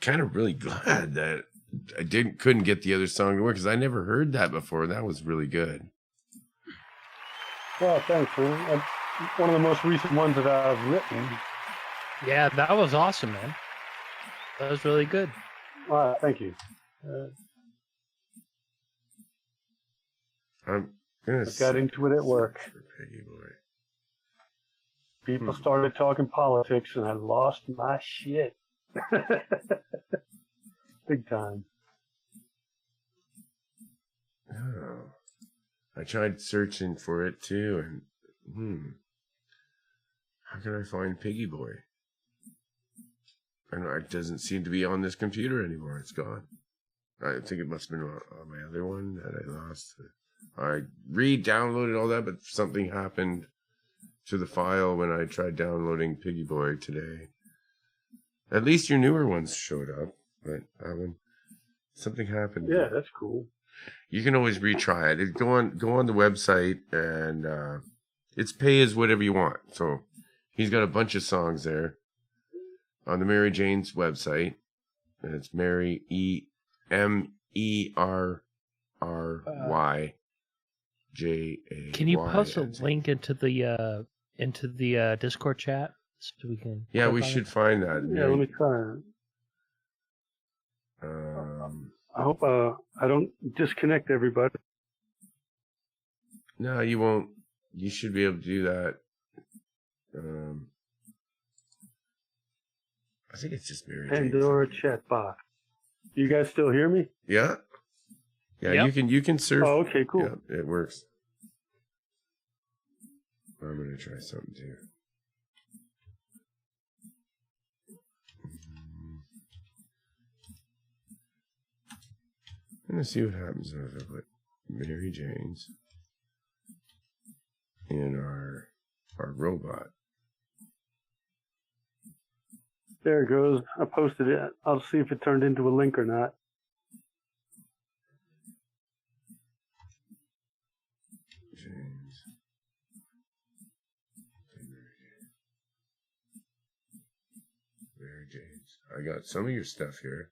kind of really glad that I couldn't get the other song to work because I never heard that before. That was really good. Well, thanks, man. One of the most recent ones that I've written. Yeah, that was awesome, man. That was really good. Thank you. I'm gonna got into it at work. Piggy Boy. People started talking politics, and I lost my shit. Big time. Oh. I tried searching for it too, and how can I find Piggy Boy? And it doesn't seem to be on this computer anymore. It's gone. I think it must have been on my other one that I lost. I re-downloaded all that, but something happened to the file when I tried downloading Piggy Boy today. At least your newer ones showed up, but that one, something happened. Yeah, that's cool. You can always retry it. Go on the website, and it's pay as whatever you want. So he's got a bunch of songs there on the Mary Jaynz website, and it's Mary MERRYJA. Can you post a link into the Discord chat so we can? Yeah, we should find that. Yeah, let me try it. I hope I don't disconnect everybody. No, you won't. You should be able to do that. I think it's just Mary Jaynz. Pandora chat box. You guys still hear me? Yeah. Yeah, Yep. you can surf. Oh, okay, cool. Yeah, it works. I'm gonna try something too. I'm gonna see what happens if I put Mary Jaynz in our robot. There it goes. I posted it. I'll see if it turned into a link or not. Jaynz. Mary Jaynz. I got some of your stuff here.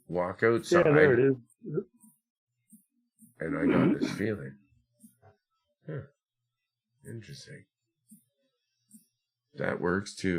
Walk outside. Yeah, there it is. And I got this feeling. Huh. Interesting. That works too.